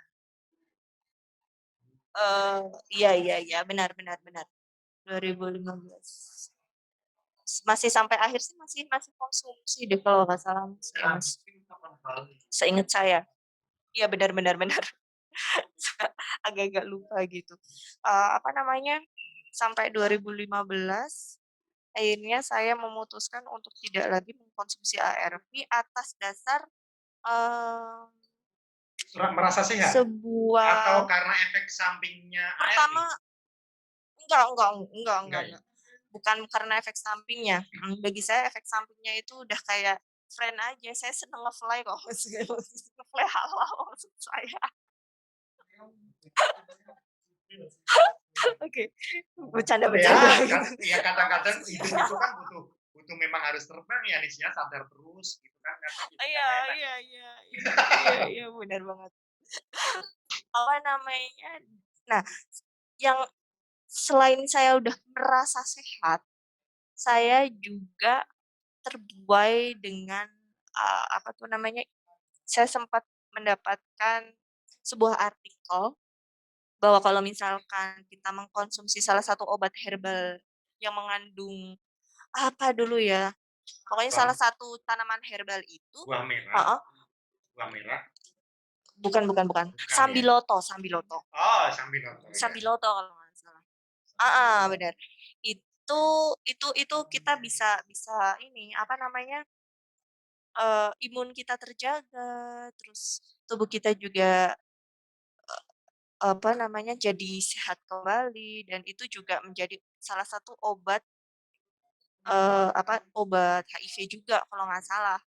eee, iya iya iya, benar benar benar, 2015. Masih sampai akhir sih masih masih konsumsi deh kalau nggak salah Mas, ya Mas, seinget saya. Iya benar benar benar, agak-agak lupa gitu. Apa namanya, sampai 2015 akhirnya saya memutuskan untuk tidak lagi mengkonsumsi ARV atas dasar, eee, Merasa sehat atau sebuah karena efek sampingnya ARV? pertama enggak Enggak ya? enggak. bukan karena efek sampingnya, bagi saya efek sampingnya itu udah kayak friend aja, saya seneng nge-fly kok, nge-fly halal maksud saya. Oke, Oh ya, bercanda. ya kadang-kadang hidup itu kan butuh butuh memang harus terbang ya Nis ya, sadar terus gitu kan karena juga Iya nggak enak. iya iya iya iya iya, benar banget. Apa namanya, nah, yang selain saya udah merasa sehat, saya juga terbuai dengan, apa tuh namanya, saya sempat mendapatkan sebuah artikel bahwa kalau misalkan kita mengkonsumsi salah satu obat herbal yang mengandung apa dulu ya, pokoknya Buah, salah satu tanaman herbal itu buah merah, heeh, buah merah, bukan, bukan ya. sambiloto Oh, Sambiloto ya. sambiloto kalau nggak salah. Heeh, Sambiloto. bener. Itu itu kita bisa bisa ini, apa namanya, imun kita terjaga, terus tubuh kita juga, apa namanya, jadi sehat kembali dan itu juga menjadi salah satu obat, apa, obat HIV juga kalau nggak salah.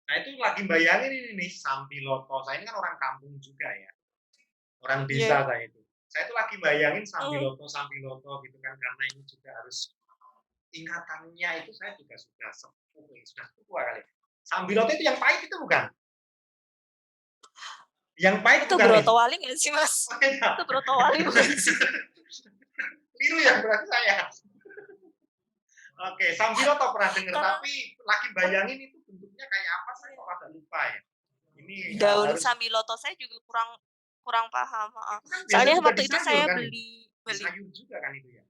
Nah itu lagi bayangin ini nih Sambiloto. Saya ini kan orang kampung juga ya, orang desa Iya, saya itu. Saya itu lagi bayangin mhm. Sambiloto gitu kan karena ini juga harus ingatannya itu saya juga sudah sepuh, sudah tua kali. Sambiloto itu yang pahit itu bukan? Yang pahit Itu bukan nih? Brotowali nggak sih, Mas? Oh, iya. Itu Brotowali bukan sih? Keliru ya berarti saya. Oke, Sambiloto pernah dengar, Karena tapi lagi bayangin itu bentuknya kayak apa saya kok agak lupa ya. Ini daun harus sambiloto saya juga kurang kurang paham, heeh. itu kan biasa Soalnya juga di waktu itu sayur saya kan itu. beli Di beli sayur juga kan itu ya.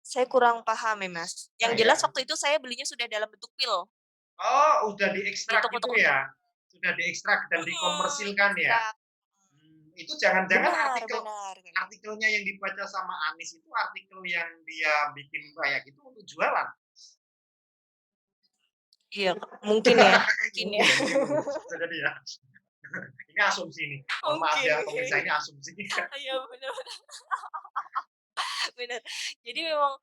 saya kurang paham ya, Mas. Yang Nah jelas ya. waktu itu saya belinya sudah dalam bentuk pil, Oh, udah di diekstrak gitu toko-toko ya? Sudah diekstrak dan dikomersilkan ya? ekstrak. Itu jangan-jangan Benar benar, kayak gitu. artikelnya yang dibaca sama Anis itu artikel yang dia bikin kayak gitu untuk jualan? Iya, mungkin ya mungkin ya. Mungkin ya, mungkin mungkin. Bisa jadi ya. Ini asumsi nih. Mohon maaf Mungkin. ya pemirsa, ini asumsi. Iya, benar benar benar. Jadi memang,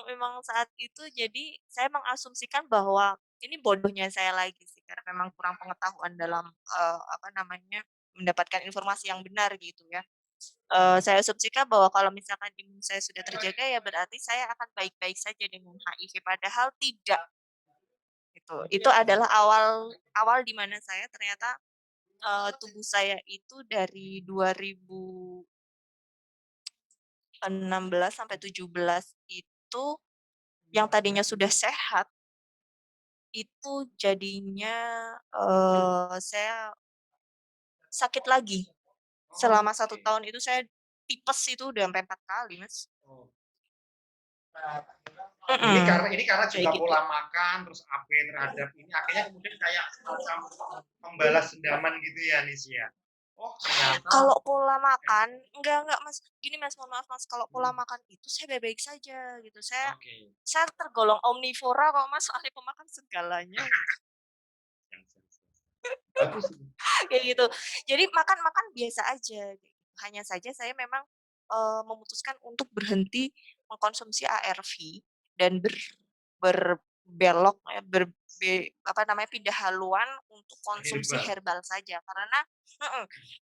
memang saat itu jadi saya mengasumsikan bahwa ini bodohnya saya lagi sih, karena memang kurang pengetahuan dalam, apa namanya, mendapatkan informasi yang benar gitu ya. Saya asumsikan bahwa kalau misalkan imun saya sudah terjaga ya berarti saya akan baik-baik saja dengan HIV, padahal tidak, gitu. Itu adalah awal awal di mana saya ternyata, tubuh saya itu dari 2016 sampai 17 itu yang tadinya sudah sehat, itu jadinya, saya sakit lagi. Selama satu Oke. tahun itu saya tipes itu udah sampai 4 kali, Mas. Oh. Mhm, Ini karena kayak juga gitu. pola makan terus AB terhadap ini akhirnya kemudian kayak semacam membalas dendaman gitu ya Nis ya. Oh ternyata. Kalau pola makan enggak, Mas. Gini, Mas, mohon maaf, Mas, kalau pola Hmm, makan itu saya baik-baik saja gitu. oke. Saya tergolong omnivora kok, Mas, soalnya pemakan segalanya gitu, Bagus itu. kayak gitu. Jadi makan-makan biasa aja gitu. Hanya saja saya memang, memutuskan untuk berhenti mengkonsumsi ARV dan berbelok apa namanya, pindah haluan untuk konsumsi Herbal. herbal saja. Karena mhm,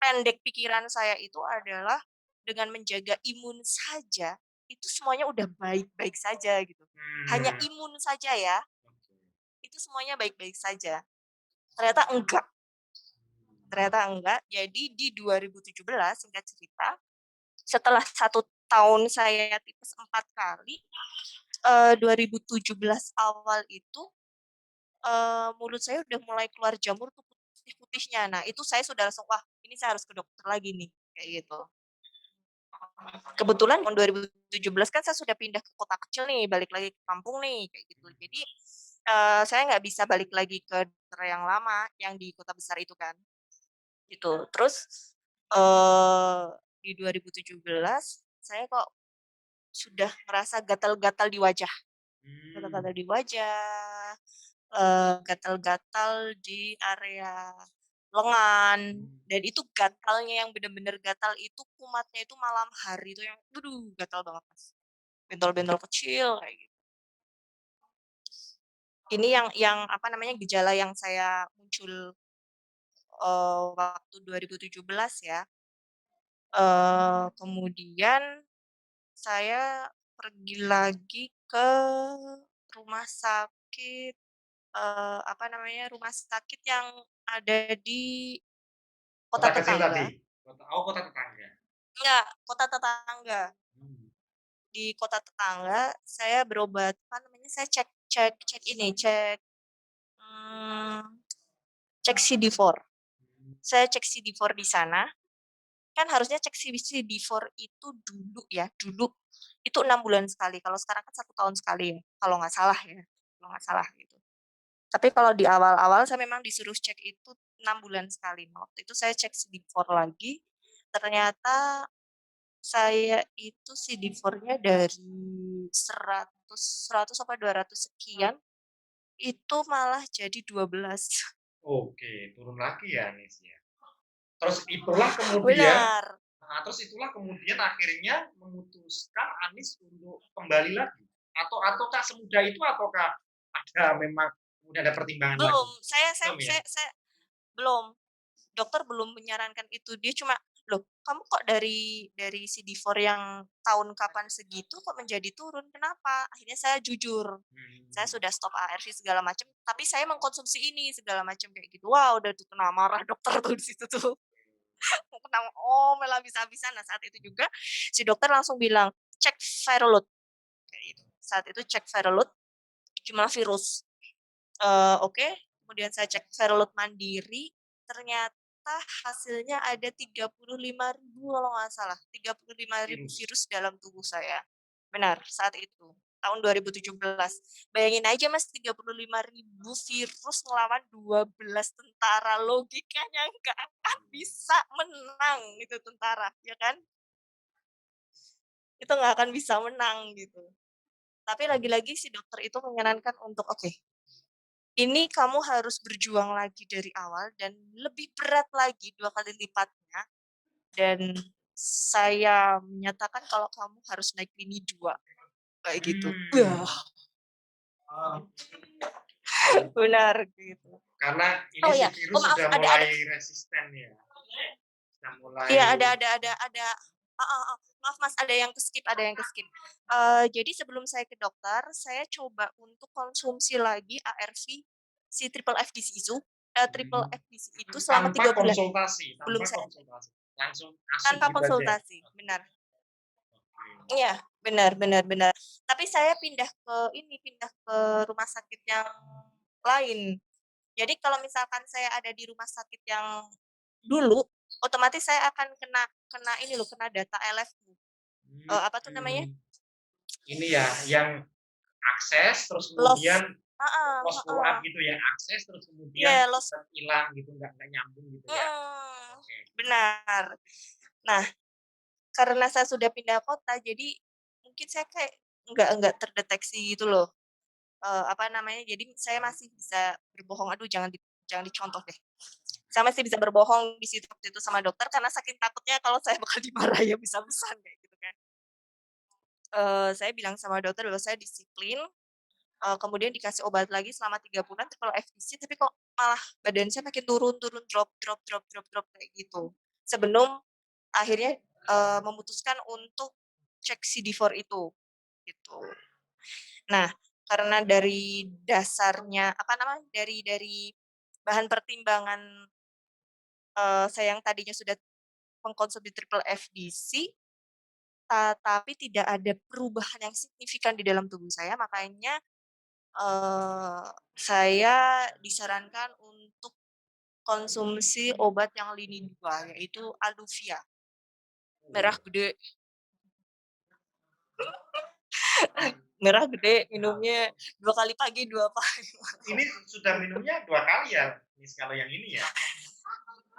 pendek pikiran saya itu adalah dengan menjaga imun saja, itu semuanya udah baik-baik saja gitu. Hanya Hmm. imun saja ya, Oke. itu semuanya baik-baik saja. Ternyata enggak ternyata enggak. Jadi di 2017 singkat cerita, setelah 1 tahun saya tipes 4 kali, 2017 awal itu, mulut saya udah mulai keluar jamur tuh putih-putihnya. Nah, itu saya sudah langsung, "Wah, ini saya harus ke dokter lagi nih," kayak gitu. Kebetulan tahun 2017 kan saya sudah pindah ke kota kecil nih, balik lagi ke kampung nih, kayak gitu. Jadi, saya nggak bisa balik lagi ke dokter yang lama, yang di kota besar itu kan, gitu. Terus, eee, di 2017 saya kok sudah ngerasa gatal-gatal di wajah. Hmm. Gatal-gatal di wajah, gatal-gatal di area lengan, Hmm. dan itu gatalnya yang bener-bener gatal itu kumatnya itu malam hari itu yang, gatal banget, Mas. bentol-bentol kecil kayak gitu. Ini yang apa namanya, gejala yang saya muncul, waktu 2017 ya. Kemudian saya pergi lagi ke rumah sakit, apa namanya, rumah sakit yang ada di kota Kota kecil tadi? tetangga. Kota tetangga. Enggak, kota tetangga. Hmm. Di kota tetangga saya berobat, apa namanya, saya cek cek cek ini, mmm, cek CD4. Saya cek CD4 di sana, kan harusnya cek CD4 itu dulu ya, dulu itu 6 bulan sekali, kalau sekarang kan 1 tahun sekali ya, kalau nggak salah ya, kalau nggak salah gitu. Tapi kalau di awal-awal saya memang disuruh cek itu 6 bulan sekali. Nah, waktu itu saya cek CD4 lagi, ternyata saya itu CD4-nya dari 100 apa 200 sekian, itu malah jadi 12. Oke, turun lagi ya, Nis, ya. Terus itulah kemudian Benar. akhirnya memutuskan Anis untuk kembali lagi? Ataukah semudah itu, ataukah memang kemudian ada pertimbangan Belum, lagi? saya Belum ya? saya saya belum. Dokter belum menyarankan itu, dia cuma, "Loh, kamu kok dari CD4 yang tahun kapan segitu kok menjadi turun, kenapa?" Akhirnya saya jujur, saya Hmm. sudah stop ARV segala macam, tapi saya mengkonsumsi ini segala macam kayak gitu. Wah, udah tuh kena marah dokter tuh di situ tuh, kena omel habis-habisan. Nah, saat itu juga si dokter langsung bilang, "Cek viral load," kayak gitu. Saat itu cek viral load, jumlah virus. Oke, kemudian saya cek viral load mandiri, ternyata hasilnya ada 35.000 kalau nggak salah, 35.000 Virus. virus dalam tubuh saya. Benar, saat itu, tahun 2017. Bayangin aja Mas, 35.000 virus ngelawan 12 tentara, logikanya nggak akan bisa menang itu tentara, ya kan? Itu nggak akan bisa menang gitu. Tapi lagi-lagi si dokter itu menyarankan untuk, "Oke, ini kamu harus berjuang lagi dari awal dan lebih berat lagi 2 kali lipatnya, dan saya menyatakan kalau kamu harus naik lini 2," kayak gitu. Hmm. Wah, Oh, benar gitu. karena ini Oh si ya, oh virus maaf, sudah ada mulai resisten ya, sudah iya, mulai. ada heeh heeh, maaf Mas, ada yang ke-skip. Jadi sebelum saya ke dokter, saya coba untuk konsumsi lagi ARV si triple FDC triple Hmm. FDC itu selama 3 bulan, belum Tanpa saya konsultasi, langsung asup tanpa gitu aja. konsultasi, benar. Oke. Iya, benar benar benar. Tapi saya pindah ke rumah sakit yang lain. Jadi kalau misalkan saya ada di rumah sakit yang dulu, otomatis saya akan kena kena ini loh, kena data LF-ku. Apa tuh namanya? Hmm. Ini ya, yang akses terus Loss, kemudian heeh lost follow up heeh. gitu ya, akses terus kemudian Iya, loss, cepet hilang gitu, nggak nyambung gitu ya. mhm, Oke. benar. Nah, karena saya sudah pindah kota, jadi mungkin saya kayak nggak terdeteksi gitu loh. Apa namanya, jadi saya masih bisa berbohong, aduh jangan dicontoh deh. Saya masih bisa berbohong di situ waktu itu sama dokter karena saking takutnya kalau saya bakal dimarahi habis-habisan kayak gitu kan. Saya bilang sama dokter bahwa saya disiplin, kemudian dikasih obat lagi selama 3 bulan triple FDC, tapi kok malah badan saya makin turun turun, drop kayak gitu. Sebelum akhirnya, memutuskan untuk cek CD4 itu, gitu. Nah, karena dari dasarnya, apa namanya, dari bahan pertimbangan, saya yang tadinya sudah mengkonsumsi triple FDC, tapi tidak ada perubahan yang signifikan di dalam tubuh saya, makanya, saya disarankan untuk konsumsi obat yang lini 2, yaitu Aluvia, merah gede. Merah gede, minumnya 2 kali pagi, 2 kali Ini sudah minumnya 2 kali ya, Miss, kalau yang ini ya?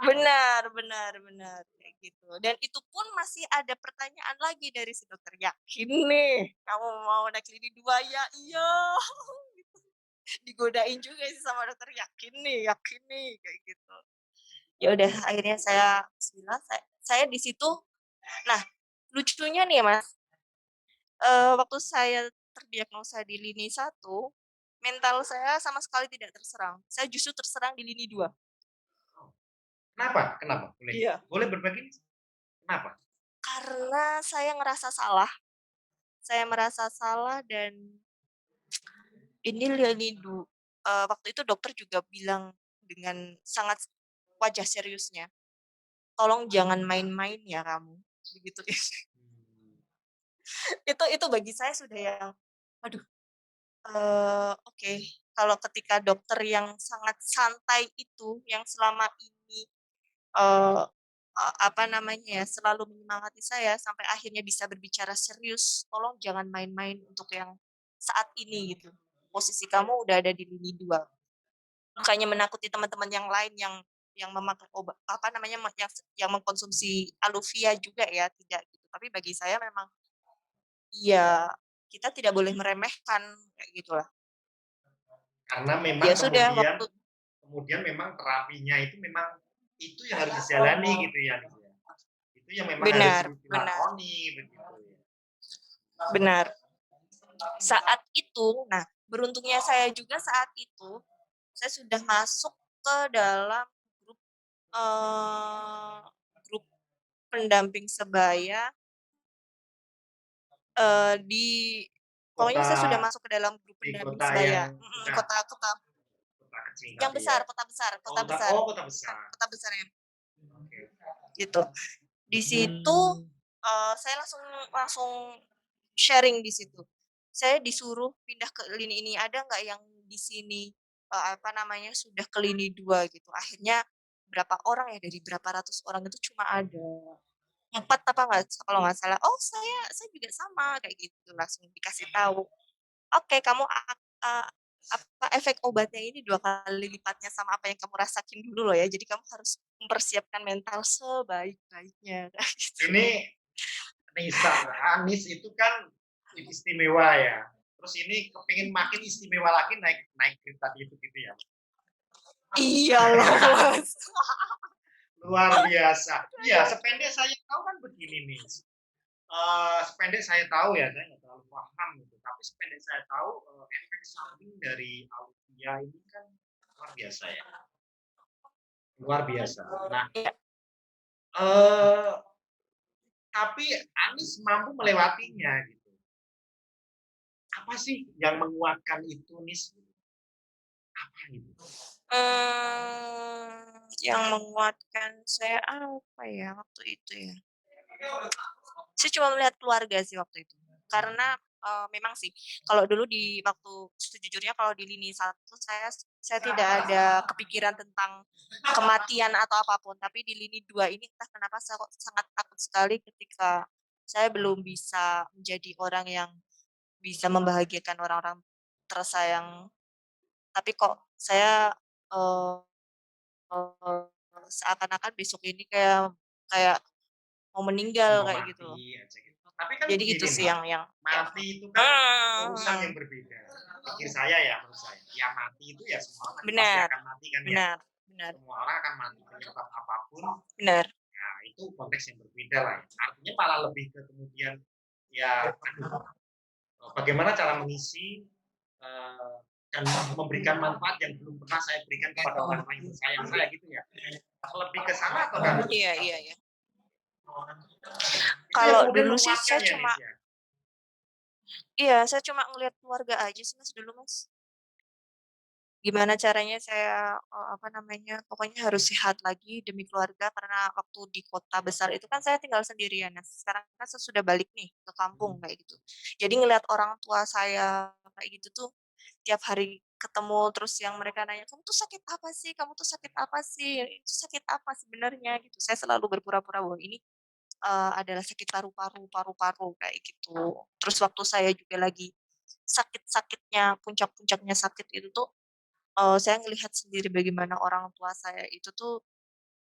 benar, kayak gitu. Dan itu pun masih ada pertanyaan lagi dari si dokter, "Yakin nih kamu mau naik lini 2?" "Ya, iya." Digodain juga sih sama dokter, yakin nih," kayak gitu. Ya udah akhirnya saya bismillah, saya di situ. Nah, lucunya nih Mas, Waktu saya terdiagnosa di lini satu, mental saya sama sekali tidak terserang. Saya justru terserang di lini 2. Oh, kenapa kenapa? Boleh Iya. boleh berbagi nih? Kenapa? Karena saya ngerasa salah. Saya merasa salah dan ini waktu itu dokter juga bilang dengan sangat wajah seriusnya, "Tolong jangan main-main ya kamu." Begitu. Mmm, Itu bagi saya sudah yang, aduh, oke, kalau ketika dokter yang sangat santai itu, yang selama ini, eee, apa namanya ya, selalu menyemangati saya sampai akhirnya bisa berbicara serius, "Tolong jangan main-main untuk yang saat ini," gitu. "Posisi kamu udah ada di lini 2." Bukannya menakuti teman-teman yang lain yang memakai apa namanya, yang mengkonsumsi Aluvia juga ya, tidak gitu. Tapi bagi saya memang, ya kita tidak boleh meremehkan, kayak gitulah. karena memang Ya sudah kemudian kemudian memang terapinya itu memang itu yang harus dijalani gitu ya, Nis, ya. Itu yang memang harus benar benar dilakoni begitu ya. benar. Saat itu, nah beruntungnya saya juga saat itu, saya sudah masuk ke dalam grup, eee, grup pendamping sebaya, di pokoknya Kota saya sudah masuk ke dalam grup di pendamping kota yang sebaya, sudah kota kota kota kecil yang tapi ya. besar, kota besar Oh, kota besar, kota besar. kota besar ya, Oke. gitu. Di situ, Mmm, saya langsung langsung sharing di situ. Saya disuruh pindah ke lini ini, "Ada nggak yang di sini, apa namanya, sudah ke lini 2?" Gitu. Akhirnya berapa orang ya, dari berapa ratus orang itu cuma ada 4 apa nggak, kalau nggak salah, "Oh saya juga sama," kayak gitu, langsung dikasih tahu. Oke, kamu apa, efek obatnya ini 2 kali lipatnya sama apa yang kamu rasakin dulu loh ya, jadi kamu harus mempersiapkan mental sebaik-baiknya, kayak gitu. ini Nisa Anis itu kan istimewa ya. Terus ini kepingin makin istimewa lagi naik naik grade tadi itu gitu ya. Iya loh, Mas. Luar biasa. Iya, sependek saya tahu kan begini nih. Sependek saya tahu ya, saya nggak terlalu paham gitu. Tapi sependek saya tahu efek samping dari Aluvia ini kan luar biasa ya. Luar biasa. Nah, Iya, eh, tapi Anis mampu melewatinya gitu. Apa sih yang menguatkan itu, Nis? Apa gitu? yang menguatkan saya apa ya waktu itu ya, saya cuma melihat keluarga sih waktu itu. Karena, memang sih kalau dulu di waktu sejujurnya kalau di lini satu saya tidak ada kepikiran tentang kematian atau apapun, tapi di lini 2 ini entah kenapa saya kok sangat takut sekali ketika saya belum bisa menjadi orang yang bisa membahagiakan orang-orang tersayang, tapi kok saya, eee seakan-akan besok ini kayak kayak mau meninggal Mau kayak gitu loh. mati aja gitu. Tapi kan Jadi itu begini sih nih, yang mati itu kan urusan yang berbeda. Pikir saya ya, menurut saya. Ya mati itu ya semua orang nanti pasti benar akan mati kan ya. benar benar Semua orang akan mati penyebab apapun. benar. Nah, itu konteks yang berbeda lah ya. Artinya malah lebih ke kemudian ya aduh, bagaimana cara mengisi dan memberikan manfaat yang belum pernah saya berikan kepada orang-orang yang sayang saya gitu ya. Lebih ke sana atau enggak? Iya iya iya. Itu yang Kalau kemudian dulu sih menguatkan saya ya, cuma Nis ya. iya, saya cuma ngelihat keluarga aja sih Mas, dulu Mas. Gimana caranya saya, apa namanya, pokoknya harus sehat lagi demi keluarga karena waktu di kota besar itu kan saya tinggal sendirian. Nah, sekarang kan saya sudah balik nih ke kampung kayak gitu. Jadi ngelihat orang tua saya kayak gitu tuh tiap hari ketemu terus yang mereka nanya, "Kamu tuh sakit apa sih? Kamu tuh sakit apa sih? Itu sakit apa sebenarnya?" Gitu. Saya selalu berpura-pura bahwa ini, adalah sakit paru-paru paru-paru kayak gitu. Terus waktu saya juga lagi sakit-sakitnya, puncak-puncaknya sakit itu tuh, saya ngelihat sendiri bagaimana orang tua saya itu tuh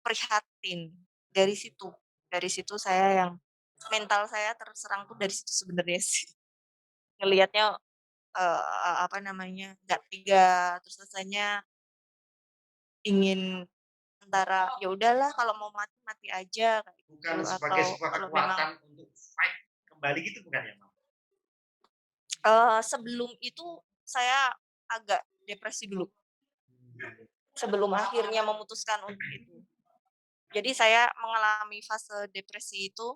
prihatin. Dari situ saya yang mental saya terserang tuh dari situ sebenarnya sih. Ngelihatnya, apa namanya, nggak tega, terus rasanya ingin antara, ya udahlah kalau mau mati, mati aja kayak gitu, Bukan sebagai atau sebuah kalau memang kekuatan untuk fight kembali gitu bukan ya, Mas? Sebelum itu saya agak depresi dulu, Hmm. sebelum akhirnya memutuskan untuk itu. Jadi saya mengalami fase depresi itu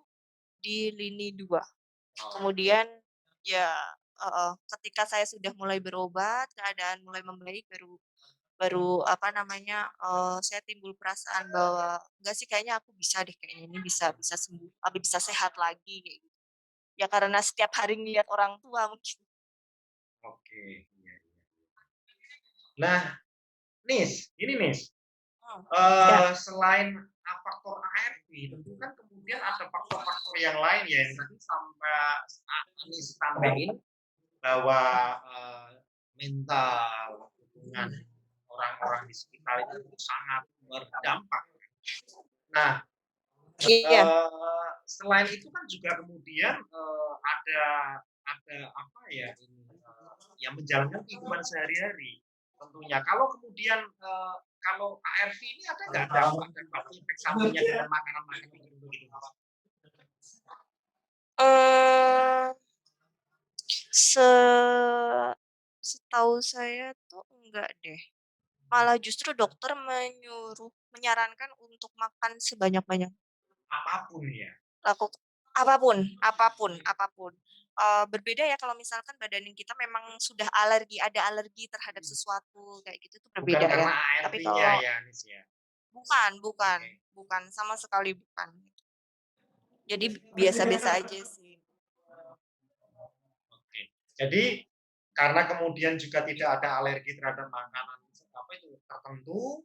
di lini 2. Oh, Kemudian ya ketika saya sudah mulai berobat, keadaan mulai membaik, baru baru apa namanya, saya timbul perasaan bahwa, "Enggak sih, kayaknya aku bisa deh, kayaknya ini bisa bisa sembuh, apa bisa sehat lagi," kayak gitu. Ya karena setiap hari ngelihat orang tua mungkin. oke. Iya, iya. Nah, Nis, ini Nis, Hmm, ya, selain faktor ARV, tentu kan kemudian ada faktor-faktor yang lain ya yang tadi Nis sampaikan bahwa mental, hubungan orang-orang di sekitar itu sangat berdampak. Nah, iya, selain itu kan juga kemudian ada apa ya ini yang menjalankan kehidupan sehari-hari tentunya. Kalau kemudian kalau ARV ini ada nggak dampak efek sampingnya dengan makanan-makanan tertentu gitu Mas? eee, se setahu saya tuh enggak deh. Malah justru dokter menyarankan untuk makan sebanyak-banyak. Apapun ya. Laku apapun apapun apapun. Berbeda ya kalau misalkan badan kita memang sudah alergi, ada alergi terhadap sesuatu kayak gitu tuh Bukan berbeda ya. karena Tapi ARV-nya kalau ya, Nis ya. bukan bukan Oke. bukan, sama sekali bukan. Jadi biasa-biasa aja sih. Oke. Jadi karena kemudian juga tidak ada alergi terhadap makanan apa itu tertentu,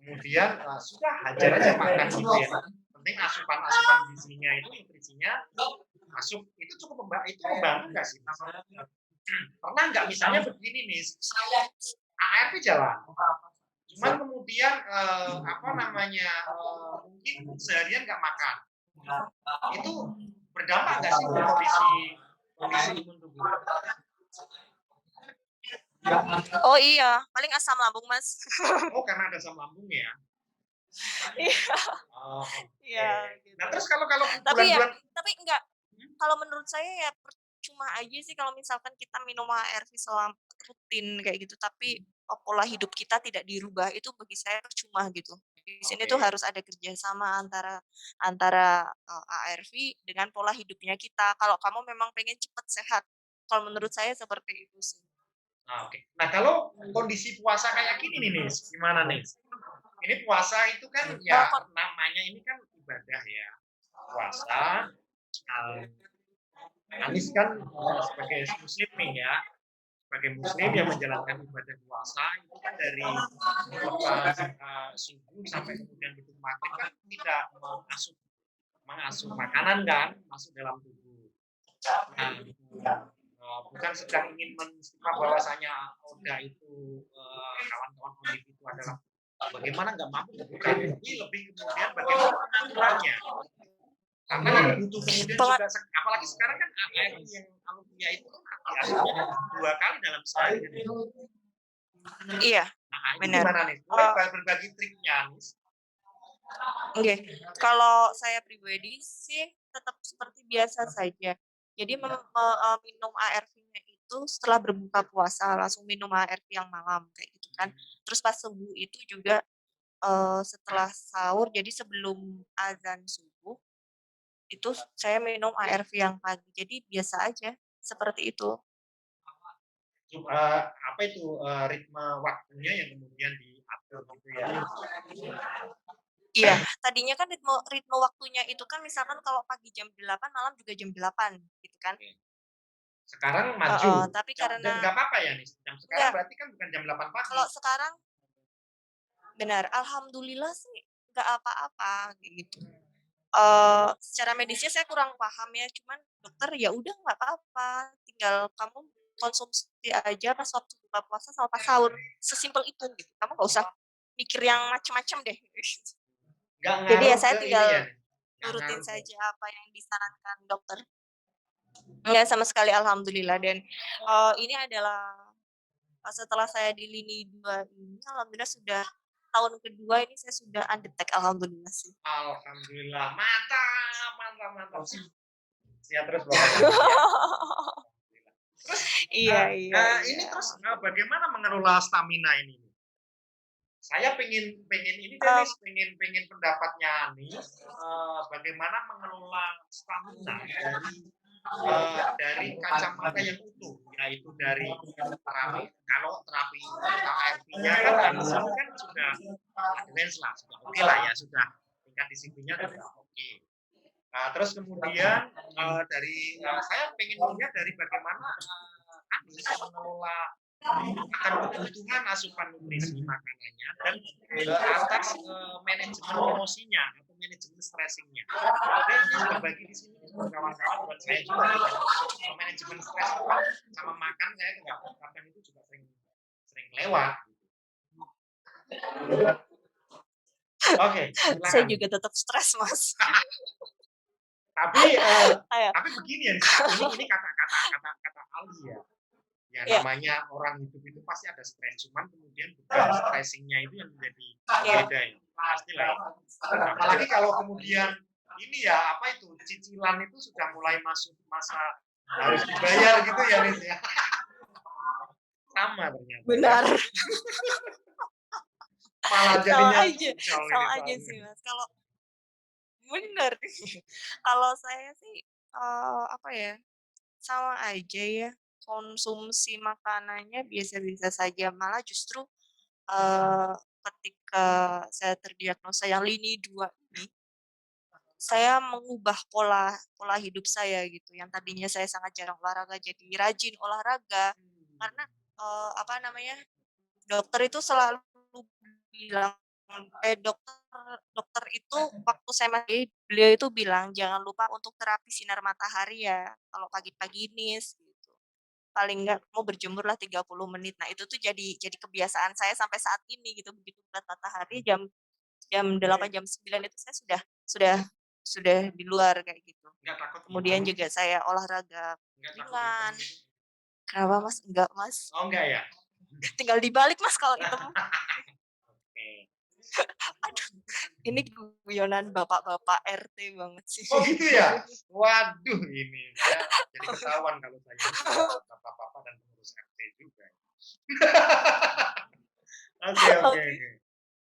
kemudian sudah hajar aja makan gitu ya. Penting asupan gizinya itu nutrisinya masuk itu cukup itu membantu nggak sih Mas? Pernah nggak misalnya begini nih, ARV jalan, cuman kemudian apa namanya mungkin seharian nggak makan, itu berdampak nggak sih ke kondisi imun tubuh? Oh iya, paling asam lambung, Mas. Oh karena ada asam lambung ya? Iya Oh, oke. iya, Nah gitu. terus kalau Tapi ya bulan-bulan tapi enggak, kalau menurut saya ya percuma aja sih kalau misalkan kita minum ARV selama rutin kayak gitu, tapi pola hidup kita tidak dirubah, itu bagi saya percuma gitu. Di sini tuh oke, harus ada kerjasama antara antara, ARV dengan pola hidupnya kita. Kalau kamu memang pengen cepat sehat, kalau menurut saya seperti itu sih. nah, oke. Nah kalau kondisi puasa kayak gini nih Nis, gimana Nis? Ini puasa itu kan Kalau ya kon namanya ini kan ibadah ya. Puasa, Anies kan sebagai muslim nih ya, sebagai muslim yang menjalankan ibadah puasa itu kan dari lepas subuh sampai kemudian tutup maghrib kan tidak mengasuh makanan kan masuk dalam tubuh. Nah, bukan sedang ingin mensimpah bahwasanya Oda itu kawan-kawan Olive itu adalah bagaimana nggak mampu bukan, tapi lebih kemudian bagaimana pengaturannya. Karena kan butuh kemudian penga juga apalagi sekarang kan ARI yang alumni itu kan diasuhnya kan 2 kali dalam sehari kan. iya, Nah, ini benar. gimana nih? Boleh berbagi triknya nih? Oke, kalau saya pribadi sih tetap seperti biasa saja. Jadi minum ARV-nya itu setelah berbuka puasa, langsung minum ARV yang malam kayak gitu kan. Terus pas subuh itu juga, setelah sahur, jadi sebelum azan subuh, itu saya minum ARV yang pagi. Jadi biasa aja, seperti itu. Apa itu ritme waktunya yang kemudian diatur gitu ya? Iya, tadinya kan ritme ritme waktunya itu kan misalkan kalau pagi jam 8, malam juga jam 8 gitu kan. Oke. Sekarang maju. Heeh, tapi Dan karena nggak apa-apa ya nih. Jam sekarang enggak, berarti kan bukan jam 8 pagi. kalau sekarang benar, alhamdulillah sih nggak apa-apa, kayak gitu. Secara medisnya saya kurang paham ya, cuman dokter, "Ya udah nggak apa-apa, tinggal kamu konsumsi aja pas waktu buka puasa sama pas sahur." Sesimpel itu gitu, kamu nggak usah mikir yang macem-macem deh. Nggak Jadi ya ngaruh saya ke ini tinggal ya. Nggak nurutin ngaruh ke saja apa yang disarankan dokter. Enggak sama sekali, alhamdulillah. Dan, ini adalah setelah saya di lini 2 ini, alhamdulillah sudah tahun kedua ini saya sudah undetect, alhamdulillah sih. Alhamdulillah. Mantap, mantap, mantap. Sehat terus pokoknya. Ya. Terus, Iya iya ini iya. terus, bagaimana mengelola stamina ini? Saya pengen pengen ini deh, Mmm, Nis, pengen pendapatnya Nis, bagaimana mengelola stamina dari kacamata yang utuh, yaitu dari terapi. Kalau terapi ART-nya kan Anis ini kan sudah advance lah, sudah oke lah ya, sudah tingkat disiplinnya sudah oke. Terus kemudian saya pengen melihat dari bagaimana Anis mengelola akan kebutuhan asupan nutrisi makanannya dan atas manajemen emosinya atau manajemen stressingnya. Jadi ini berbagi di sini buat kawan-kawan, buat saya juga manajemen stres itu kan sama makan saya nggak kadang itu juga sering sering lewat. Oke, saya silakan. juga tetap stres, Mas. Tapi Ayo. tapi begini ya, ini kata Ali ya. Ya Iya. namanya orang hidup itu pasti ada stres, cuman kemudian bukan stressingnya itu yang menjadi beda ya. Pastilah ya. Apalagi kalau kemudian ini ya apa itu cicilan itu sudah mulai masuk masa harus dibayar gitu ya Nis ya. Sama ternyata. Benar. Malah Sama jadinya aja, sama aja sih, Mas. Kalau bener. Kalau saya sih, apa ya, sama aja ya, konsumsi makanannya biasa-biasa saja, malah justru, ketika saya terdiagnosa yang lini 2 ini, saya mengubah pola pola hidup saya gitu, yang tadinya saya sangat jarang olahraga jadi rajin olahraga. Karena, apa namanya, dokter itu selalu bilang dokter dokter itu waktu saya masih beliau itu bilang, "Jangan lupa untuk terapi sinar matahari ya, kalau pagi-pagi Nis," gitu. Paling enggak mau berjemurlah 30 menit. Nah, itu tuh jadi kebiasaan saya sampai saat ini gitu, begitu ngeliat matahari jam jam 8, jam 9 itu saya sudah sudah di luar kayak gitu. nggak takut Kemudian hitam, juga saya olahraga nggak takut hitam ringan. gitu. Kenapa Mas? Enggak Mas, Oh enggak ya? tinggal dibalik Mas kalau hitam. Oke. Aduh, ini guyonan bapak-bapak RT banget sih. Oh gitu ya? Waduh ini saya jadi ketahuan kalau saya ini juga bapak-bapak dan pengurus RT juga. Oke oke Oke. oke.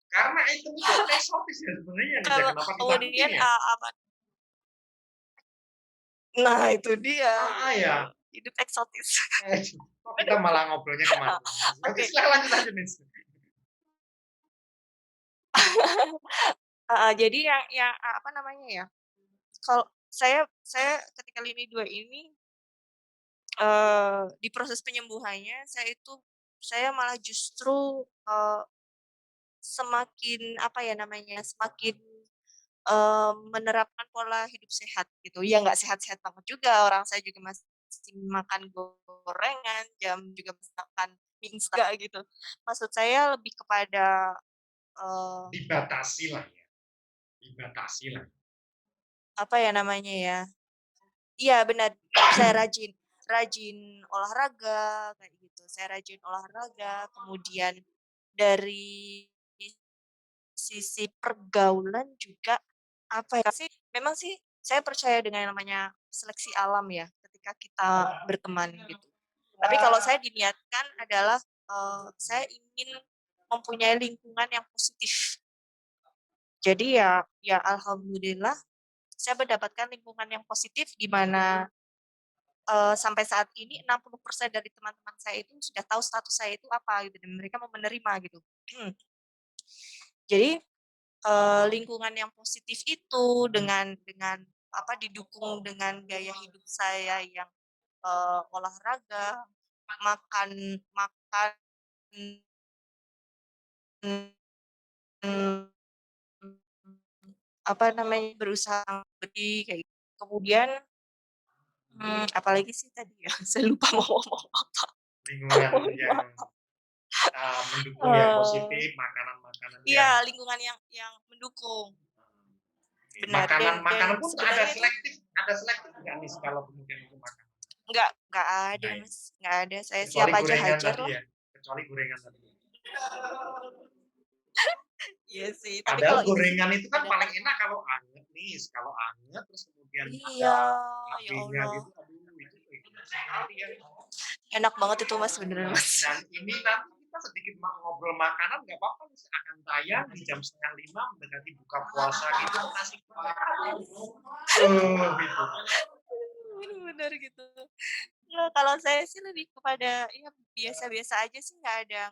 Karena itu kan eksotis ya sebenarnya nih, ya, kenapa ditakutin Kemudian, ya? apa nah itu dia Ya. gitu, hidup eksotis. Kok kita malah ngobrolnya kemana-mana sih. Oke Oke, silahkan lanjut lanjut nih. jadi yang, apa namanya ya, kalau saya ketika lini 2 ini, di proses penyembuhannya saya malah justru, semakin apa ya namanya, semakin, menerapkan pola hidup sehat gitu. Ya nggak sehat-sehat banget juga, orang saya juga masih makan gorengan, juga masih makan mie instan gitu. Maksud saya lebih kepada, eee, Dibatasi lah ya. Dibatasi lah. apa ya namanya ya, iya benar, saya rajin rajin olahraga kayak gitu, saya rajin olahraga, kemudian dari sisi pergaulan juga, apa ya sih, memang sih saya percaya dengan yang namanya seleksi alam ya, ketika kita berteman gitu. Tapi kalau saya diniatkan adalah, saya ingin mempunyai lingkungan yang positif. Jadi ya alhamdulillah saya mendapatkan lingkungan yang positif di mana, sampai saat ini 60% dari teman-teman saya itu sudah tahu status saya itu apa gitu dan mereka mau menerima gitu. Jadi lingkungan yang positif itu dengan apa, didukung dengan gaya hidup saya yang, olahraga, makan makan, mmm, apa namanya, berusaha bersih kayak gitu. Kemudian, apalagi sih tadi ya, saya lupa mau ngomong apa. Lingkungan Mohon yang maaf. mendukung yang Eee, positif, makanan-makanan iya yang lingkungan yang mendukung, oke, benar dan makanan-makanan pun sebenarnya itu ada selektif nggak nih kalau kemudian untuk makan? nggak ada Enggak ya? Mas, nggak ada, saya Kecuali siapa aja gorengan hajar tadi lah. ya? Kecuali gorengan tadi ya? Iya sih, tapi Padahal kalau itu sih gorengan itu kan benar paling enak kalau anget nih, kalau anget terus kemudian ada iya, ya cabenya Allah. gitu, aduh itu nikmat sekali ya. Enak banget itu Mas, beneran Mas. Dan ini nanti kita sedikit ngobrol makanan nggak apa-apa nih, akan tayang di jam 4:30 mendekati buka puasa gitu. Nasi gitu. Bener gitu. Ya kalau saya sih lebih kepada ya biasa-biasa aja sih, nggak ada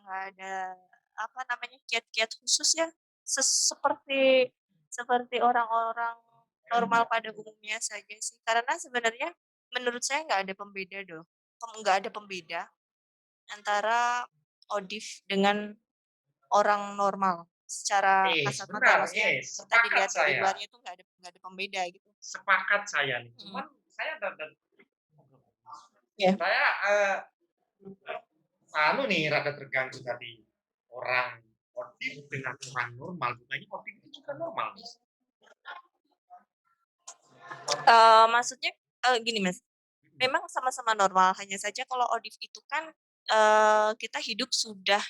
apa namanya, kiat-kiat khusus ya, seperti seperti orang-orang normal pada umumnya saja sih. Karena sebenarnya menurut saya nggak ada pembeda antara ODIF dengan orang normal secara kasat mata. Benar, Maksudnya kita sepakat dilihat dari saya. luarnya itu nggak ada pembeda gitu. Sepakat saya nih. Mhm. Cuman saya Iya. saya rada terganggu tadi orang ODIF dengan orang normal. Bukannya ODIF itu juga normal, Mas. Maksudnya, gini Mas, memang sama-sama normal, hanya saja kalau ODIF itu kan, kita hidup sudah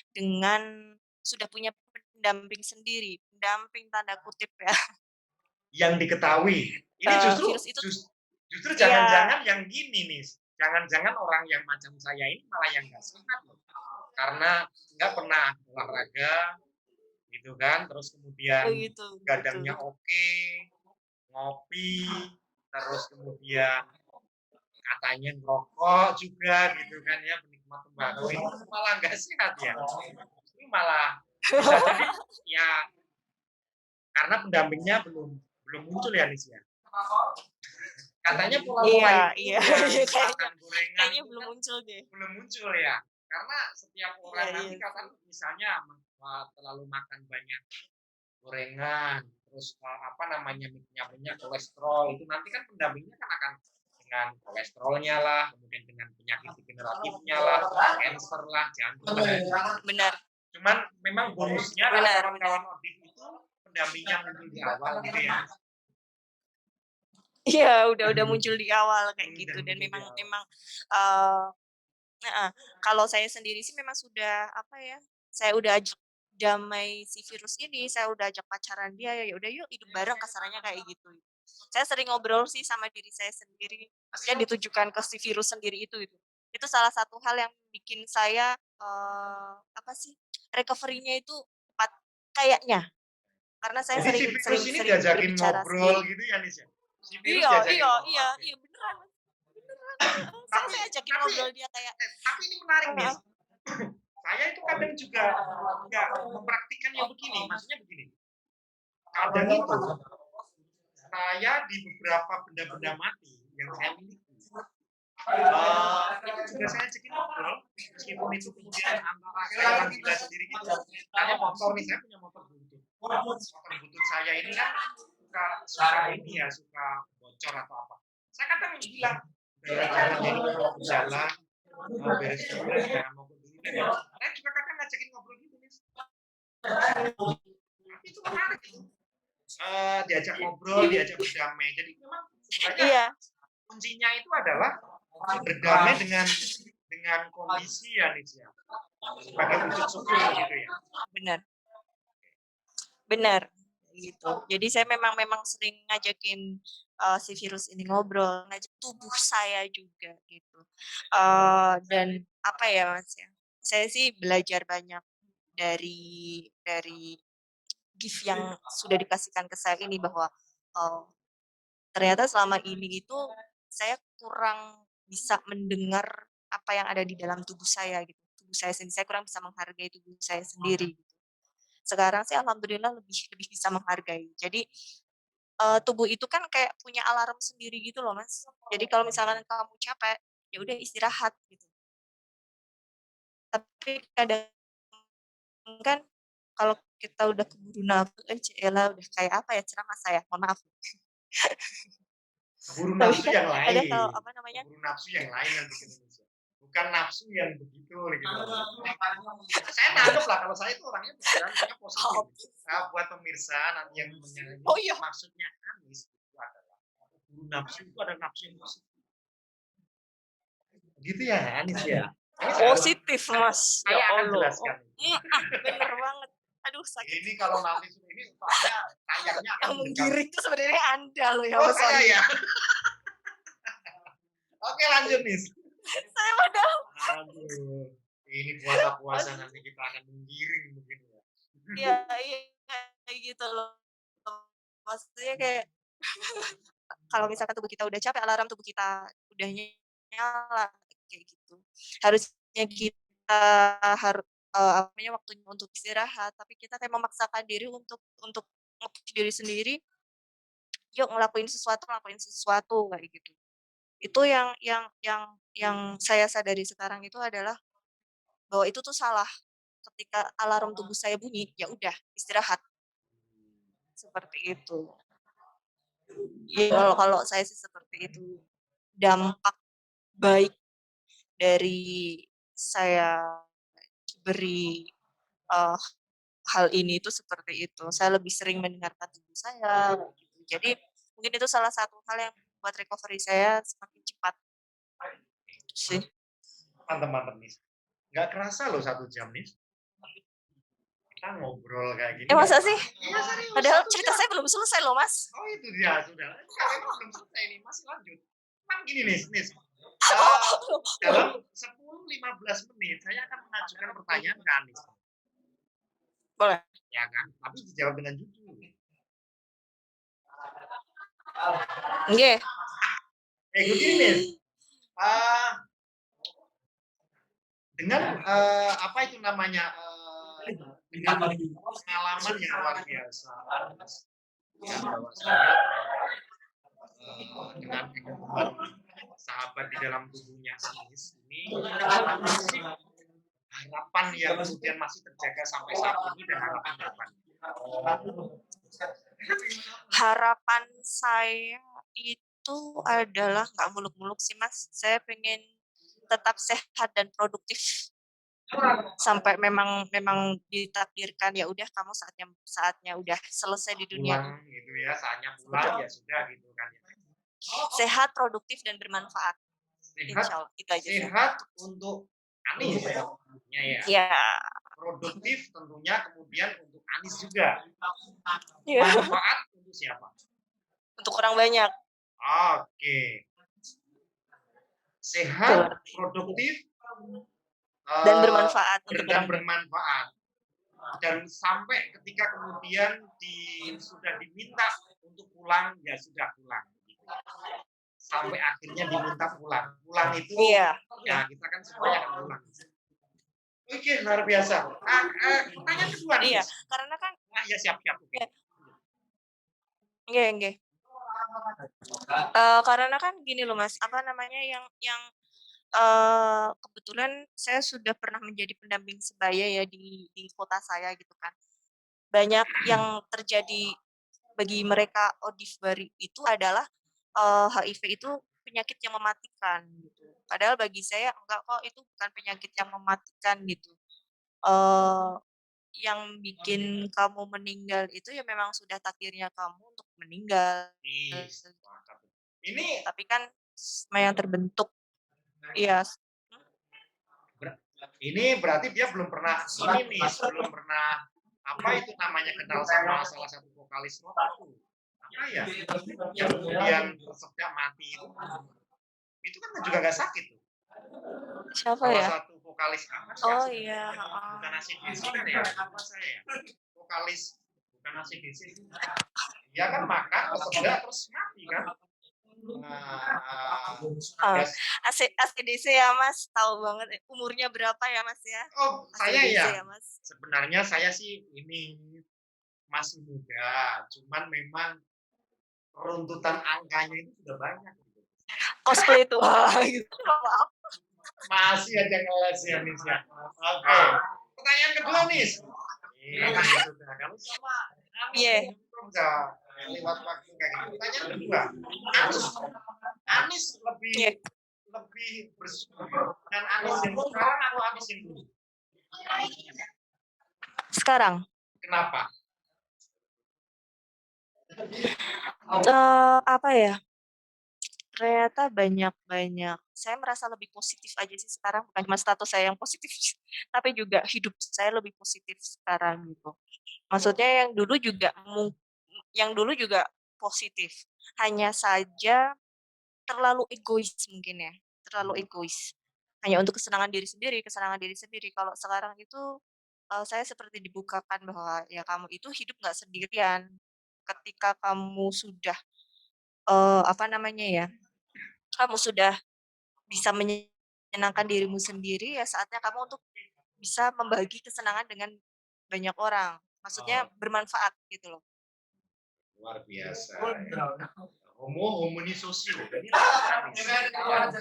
punya pendamping sendiri, pendamping tanda kutip ya. Yang diketahui. Ini justru Virus itu justru iya, jangan-jangan yang gini nih, jangan-jangan orang yang macam saya ini malah yang nggak sehat loh. Karena nggak pernah olahraga, gitu kan, terus kemudian begitu begitu. gadangnya oke, ngopi, terus kemudian katanya ngerokok juga gitu kan ya, penikmat tembakau ini malah nggak sehat ya. Ini malah bisa jadi ya karena pendampingnya belum belum muncul ya Nis ya. Katanya pola-pola Iya itu iya, yang iya makan gorengan kayaknya itu belum kan muncul deh. belum muncul ya. Karena setiap Iya orang iya nanti sih. katanya misalnya terlalu makan banyak gorengan, terus apa namanya minyak kolesterol itu nanti kan pendampingnya kan akan dengan kolesterolnya lah, kemudian dengan penyakit degeneratifnya lah, cancer lah, jantung lah. Benar Cuman memang bonusnya kalau benar benar. kawan-kawan ODIF itu pendampingnya muncul di awal gitu ya. Iya, udah muncul di awal kayak gitu Udah dan muncul di memang awal. memang, heeh, kalau saya sendiri sih memang sudah, apa ya, saya udah ajak damai si virus ini, saya udah ajak pacaran dia, ya udah yuk hidup bareng kasarannya kayak gitu. Saya sering ngobrol sih sama diri saya sendiri, maksudnya ditujukan ke si virus sendiri itu gitu. Itu salah satu hal yang bikin saya, apa sih, recovery-nya itu cepat kayaknya, karena saya Jadi si sering virus sering ini sering diajakin berbicara ngobrol sendiri. gitu ya Nis ya? Si virus Iya diajakin iya ngobrol. iya Oke. iya, beneran Mas, beneran, heeh, Tapi saya ajakin tapi ngobrol dia kayak tapi ini menarik nih. heeh, Saya itu kadang juga nggak mempraktikkan yang begini. Maksudnya begini. Kadang itu saya di beberapa benda-benda mati yang saya miliki, itu juga saya ajakin ngobrol, meskipun itu kemudian antara saya orang gila sendiri gitu. Saya motor nih, saya punya motor butut. Motor butut saya ini kan suka ini ya, suka bocor atau apa. Saya kadang bilang, jalan jadi kalau ke jalan, beres dulu deh, jangan mogok dulu deh. Saya juga kadang ngajakin ngobrol gitu nih. Tapi itu menarik itu. Diajak ngobrol, diajak berdamai. Jadi memang sebenarnya iya, kuncinya itu adalah berdamai dengan kondisi ya Nis ya. Sebagai wujud syukur gitu ya. bener bener, gitu. Jadi saya memang memang sering ngajakin, si virus ini ngobrol, ngajak tubuh saya juga gitu. Dan apa ya, Mas, ya, saya sih belajar banyak dari gift yang sudah dikasihkan ke saya ini bahwa, eee, ternyata selama ini itu saya kurang bisa mendengar apa yang ada di dalam tubuh saya gitu, tubuh saya sendiri, saya kurang bisa menghargai tubuh saya sendiri gitu. Sekarang sih alhamdulillah lebih lebih bisa menghargai. Jadi, tubuh itu kan kayak punya alarm sendiri gitu loh, Mas. Jadi kalau misalkan kamu capek, ya udah istirahat gitu. Tapi kadang kan kalau kita udah keburu nafsu, ciela udah kayak apa ya, ceramah saya, mohon maaf. Keburu Tapi nafsu kan yang kadang kalau lain. apa namanya Keburu nafsu yang lain nanti ke Indonesia. Bukan nafsu yang begitu gitu. Saya nangkep lah kalau saya itu orangnya pikirannya positif. oh Buat pemirsa nanti yang menyanyi oh iya, maksudnya Anis itu adalah keburu nafsu itu ada nafsu yang positif. Gitu ya Anis ya. positif, Mas, ya Saya akan Allah. jelaskan. Bener banget. Aduh sakit. Ini kalau nanti ini soalnya tayangnya akan Yang mendekat. menggiring itu sebenarnya Anda loh ya, Oh Mas, saya sorry. ya. Oke lanjut nih. Saya padahal Aduh, ini puasa-puasa nanti kita akan menggiring mungkin ya. iya iya, kayak gitu loh. Maksudnya kayak kalau misalkan tubuh kita udah capek, alarm tubuh kita udah nyala, kayak gitu. Harusnya kita apa namanya, waktunya untuk istirahat, tapi kita kayak memaksakan diri untuk nge-push diri sendiri, "Yuk ngelakuin sesuatu," kayak gitu. Itu yang saya sadari sekarang itu adalah bahwa itu tuh salah. Ketika alarm tubuh saya bunyi, ya udah istirahat, seperti itu. Ya kalau kalau saya sih seperti itu. Dampak baik dari saya beri, eee, hal ini itu seperti itu. Saya lebih sering mendengarkan tubuh saya, gitu. Jadi mungkin itu salah satu hal yang buat recovery saya semakin cepat, gitu sih. Mantap mantap nih. Nggak kerasa loh 1 jam nih. Kita ngobrol kayak gini nggak Masa sih? kerasa. Iya serius Padahal 1 cerita jam. saya belum selesai loh, Mas. Oh itu dia sudah. Enggak, ini belum selesai nih, masih lanjut. Cuman gini nih, dalam 10-15 menit saya akan mengajukan pertanyaan ke Anis. Boleh. Ya kan? Tapi dijawab dengan jujur. Nggih. Begini nih. Uh, dengan apa itu namanya dengan pengalaman yang luar biasa ya bahwasanya dengan kehidupan sahabat di dalam tubuhnya Anis ini masih harapan yang kemudian masih terjaga sampai saat ini dan harapan depan. Harapan saya itu adalah nggak muluk-muluk sih, Mas. Saya pengen tetap sehat dan produktif sampai memang memang ditakdirkan ya udah kamu saatnya udah selesai di dunia Pulang gitu ya, saatnya pulang ya sudah gitu kan ya. sehat, produktif dan bermanfaat. Sehat, Insyaallah itu aja sih. sehat untuk Anis ya. Iya. Produktif tentunya kemudian untuk Anis juga. Iya. Manfaat untuk siapa? Untuk orang banyak. Oke. Sehat, produktif, Dan bermanfaat untuk dan orang banyak. bermanfaat. Dan sampai ketika kemudian sudah diminta untuk pulang, ya sudah pulang. Gitu. Sampai akhirnya diminta pulang. Pulang itu, Iya. ya kita kan semuanya akan pulang. Oke, luar biasa. Pertanyaan kedua nih. Iya, karena kan ya siap-siap. Iya. Nggih. Karena kan gini loh Mas, apa namanya, yang kebetulan saya sudah pernah menjadi pendamping sebaya ya di kota saya gitu kan. Banyak yang terjadi bagi mereka ODIF Bari itu adalah, HIV itu penyakit yang mematikan gitu. Padahal bagi saya enggak kok, itu bukan penyakit yang mematikan gitu. Eee, yang bikin kamu meninggal itu ya memang sudah takdirnya kamu untuk meninggal. Ini Tapi kan yang terbentuk iya. Ini berarti dia belum pernah ini nih, belum pernah apa itu namanya kenal sama salah satu vokalis rock itu. Apa ya? Yang kemudian tersedak mati itu. Itu kan juga nggak sakit tuh. Siapa Salah ya? satu vokalis apa sih? Oh iya, Bukan AC/DC kan ya? Apa saya ya? Vokalis bukan AC/DC. Dia kan makan, tersedak terus mati kan? AC/DC ya Mas, tahu banget umurnya berapa ya Mas ya? Oh, saya AC/DC ya. ya Mas. Sebenarnya saya sih ini masih muda, cuman memang runtutan angkanya itu sudah banyak gitu. Cosplay itu. Gitu. Masih aja ngeles ya, Nis ya. Oke. Pertanyaan kedua, Nis. Ini sudah kamu sama Iya. lewat waktu kayak gitu. Pertanyaan kedua. Anis lebih bersyukur dengan Anis yang sekarang atau Anis yang dulu? Sekarang. Kenapa? Apa ya? Ternyata banyak saya merasa lebih positif aja sih sekarang, bukan cuma status saya yang positif, tapi juga hidup saya lebih positif sekarang gitu. Maksudnya yang dulu juga positif, hanya saja terlalu egois mungkin ya, terlalu egois. hanya untuk kesenangan diri sendiri. Kalau sekarang itu, saya seperti dibukakan bahwa ya kamu itu hidup nggak sendirian. Ketika kamu sudah, apa namanya ya, kamu sudah bisa menyenangkan dirimu sendiri, ya saatnya kamu untuk bisa membagi kesenangan dengan banyak orang. Maksudnya Oh, bermanfaat gitu loh. luar biasa ya. Homoni sosio. Ini Anis. Ya.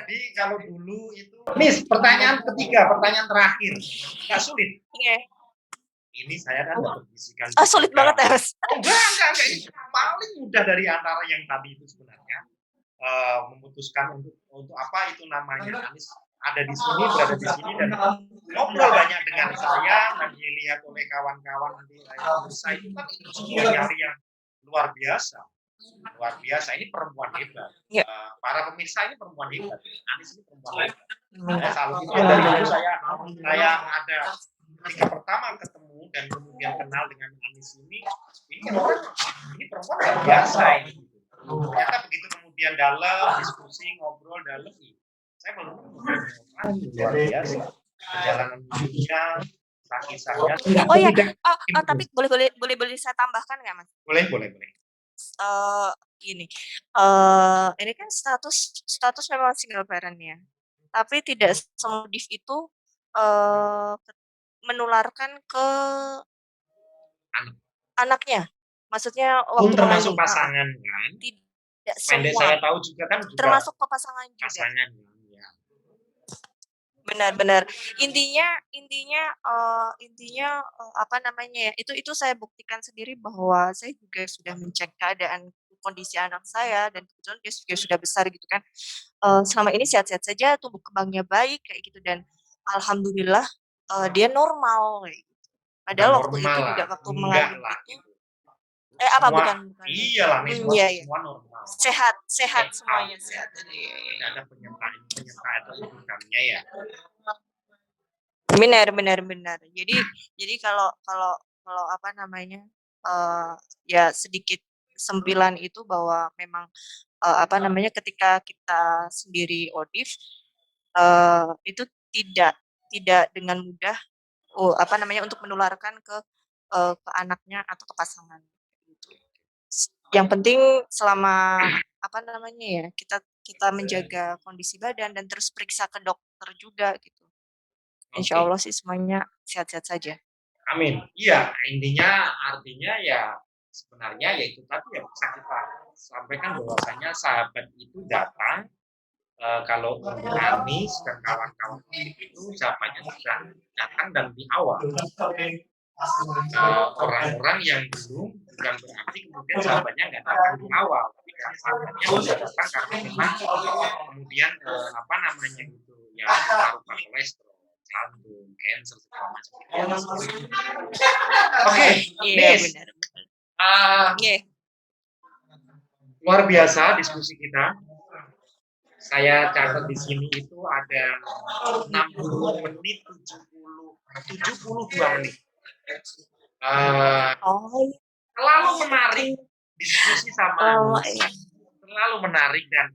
Jadi kalau dulu itu Nis, pertanyaan ketiga, pertanyaan terakhir. Nggak sulit. Iya. Ini saya kan dapat bisikan. Sulit banget ya, Mas? Oh, enggak. Ini paling mudah dari antara yang tadi itu sebenarnya. Memutuskan untuk apa itu namanya Anis ada di sini, berada di sini dan ngobrol banyak dengan saya dan dilihat oleh kawan-kawan nanti saya itu kan itu sebuah nyari yang luar biasa. Luar biasa, ini perempuan hebat. Iya. Para pemirsa ini perempuan hebat. Anis ini perempuan hebat. Saya salut itu dari dulu saya ada ketika pertama ketemu dan kemudian kenal dengan Anis ini orang ini perempuan luar biasa ini. Ternyata begitu kemudian dalam diskusi ngobrol dalam saya baru luar biasa perjalanan hidupnya kisahnya. Oh ya, tapi boleh saya tambahkan nggak, Mas? Boleh. Gini, ini kan status memang single parent ya, tapi tidak semodif itu, menularkan ke anaknya. Maksudnya waktu termasuk mengandung, pasangan kan? Tidak Pendek semua. saya tahu juga kan juga Termasuk ke pasangan juga. Pasangan ya. Benar. Intinya, apa namanya ya, itu saya buktikan sendiri bahwa saya juga sudah mencek keadaan kondisi anak saya dan kebetulan dia juga sudah besar gitu kan. Selama ini sehat-sehat saja, tumbuh kembangnya baik kayak gitu dan alhamdulillah, dia normal kayak gitu. Padahal waktu itu juga waktu mengandung itu apa bukan? Iyalah, Iya. semua normal. Sehat semuanya, sehat. Tidak ada penyertaan atau bukannya ya. Benar. Jadi kalau apa namanya, ya sedikit sembilan itu bahwa memang, apa namanya, ketika kita sendiri ODIF, itu tidak dengan mudah, apa namanya, untuk menularkan ke anaknya atau ke pasangan, gitu. Yang penting selama, apa namanya ya, kita menjaga kondisi badan dan terus periksa ke dokter juga gitu. Insya Allah sih semuanya sehat-sehat saja. Amin. Iya, artinya ya sebenarnya ya itu tadi yang bisa kita sampaikan bahwasanya sahabat itu datang kalau Anis dan kawan-kawan itu sahabatnya sudah datang dan di awal. Orang-orang yang belum bukan berarti kemudian sahabatnya nggak datang di awal, tapi sahabatnya sudah datang karena memang kemudian apa namanya itu ya paru-paru kolesterol, jantung, cancer segala macam. Oke, Nis. Luar biasa diskusi kita. Saya catat di sini itu ada 60 menit 72 menit. Terlalu menarik diskusi sama terlalu menarik dan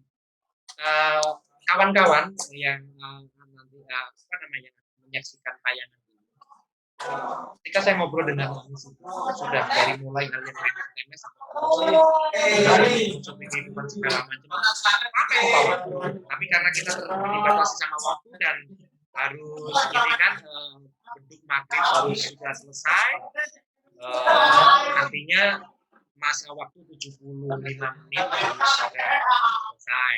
kawan-kawan yang nanti apa namanya menyaksikan tayangan ini. Ketika saya ngobrol dengan Anis itu sudah dari mulai hal yang remeh-temeh sampai kehidupan segala macam. Tapi karena kita dibatasi sama waktu dan harus ini kan bentuk maghrib harus sudah selesai. Artinya masa waktu 75 menit harus sudah selesai.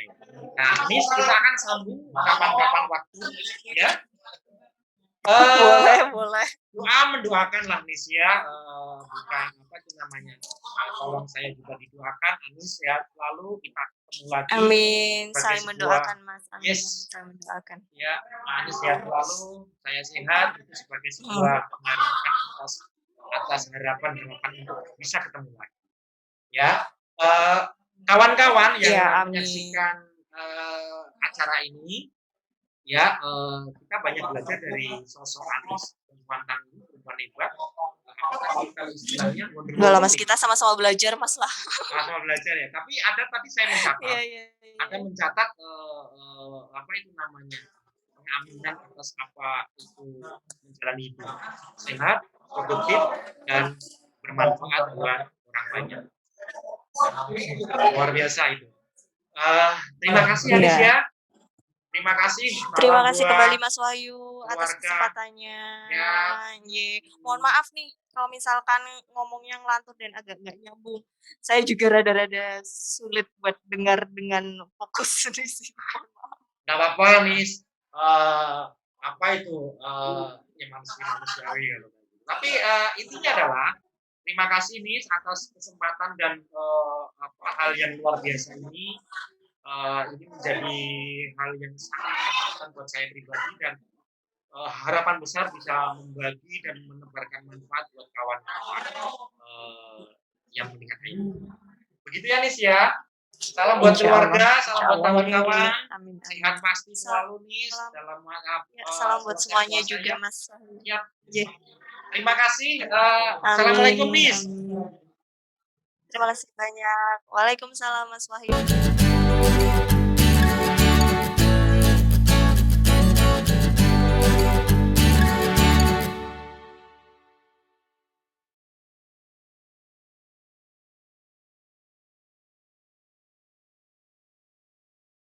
Nah, Nis kita akan sambung kapan-kapan waktu ya. Boleh. Doa mendoakanlah Nis ya, bukan apa itu namanya. Tolong saya juga didoakan Anis ya selalu kita ketemu lagi. Amin. Saya mendoakan Mas. Amin. Yes. Saya mendoakan. Ya, Anis ya selalu saya sehat itu sebagai sebuah pengharapan atas harapan untuk bisa ketemu lagi. Ya, kawan-kawan yang menyaksikan acara ini. Ya, kita banyak belajar dari sosok Anis, perempuan tangguh, perempuan hebat. Kalau istilahnya enggak lah Mas, kita sama-sama belajar Mas lah. Sama-sama belajar ya. Tapi ada tadi saya mencatat, ada mencatat apa itu namanya keaminan atas apa itu menjalani hidup sehat, produktif, dan bermanfaat buat orang banyak. Luar biasa itu. Terima kasih Anis Iya. ya. Terima kasih Terima malam kasih buat kembali Mas Wahyu atas keluarga. kesempatannya. Ya, Ye. Mohon maaf nih kalau misalkan ngomongnya ngelantur dan agak nggak nyambung. Saya juga rada-rada sulit buat dengar dengan fokus di sini. nggak apa-apa Nis. Apa itu ya manusiawi kalau kayak gitu. Tapi intinya adalah terima kasih Nis atas kesempatan dan apa hal yang luar biasa ini. Ini menjadi hal yang sangat menyenangkan buat saya pribadi dan harapan besar bisa membagi dan menebarkan manfaat buat kawan-kawan yang mendengar ini. Begitu ya Nis ya. Salam buat Insya Allah. keluarga, salam Insya buat Allah. kawan-kawan. Amin. Sehat pasti Salam. selalu Nis dalam Ya, salam buat selesai semuanya puasa juga ya. Mas. Siap. Ye. Terima kasih. Assalamualaikum Nis. Amin. Terima kasih banyak. Waalaikumsalam Mas Wahyu.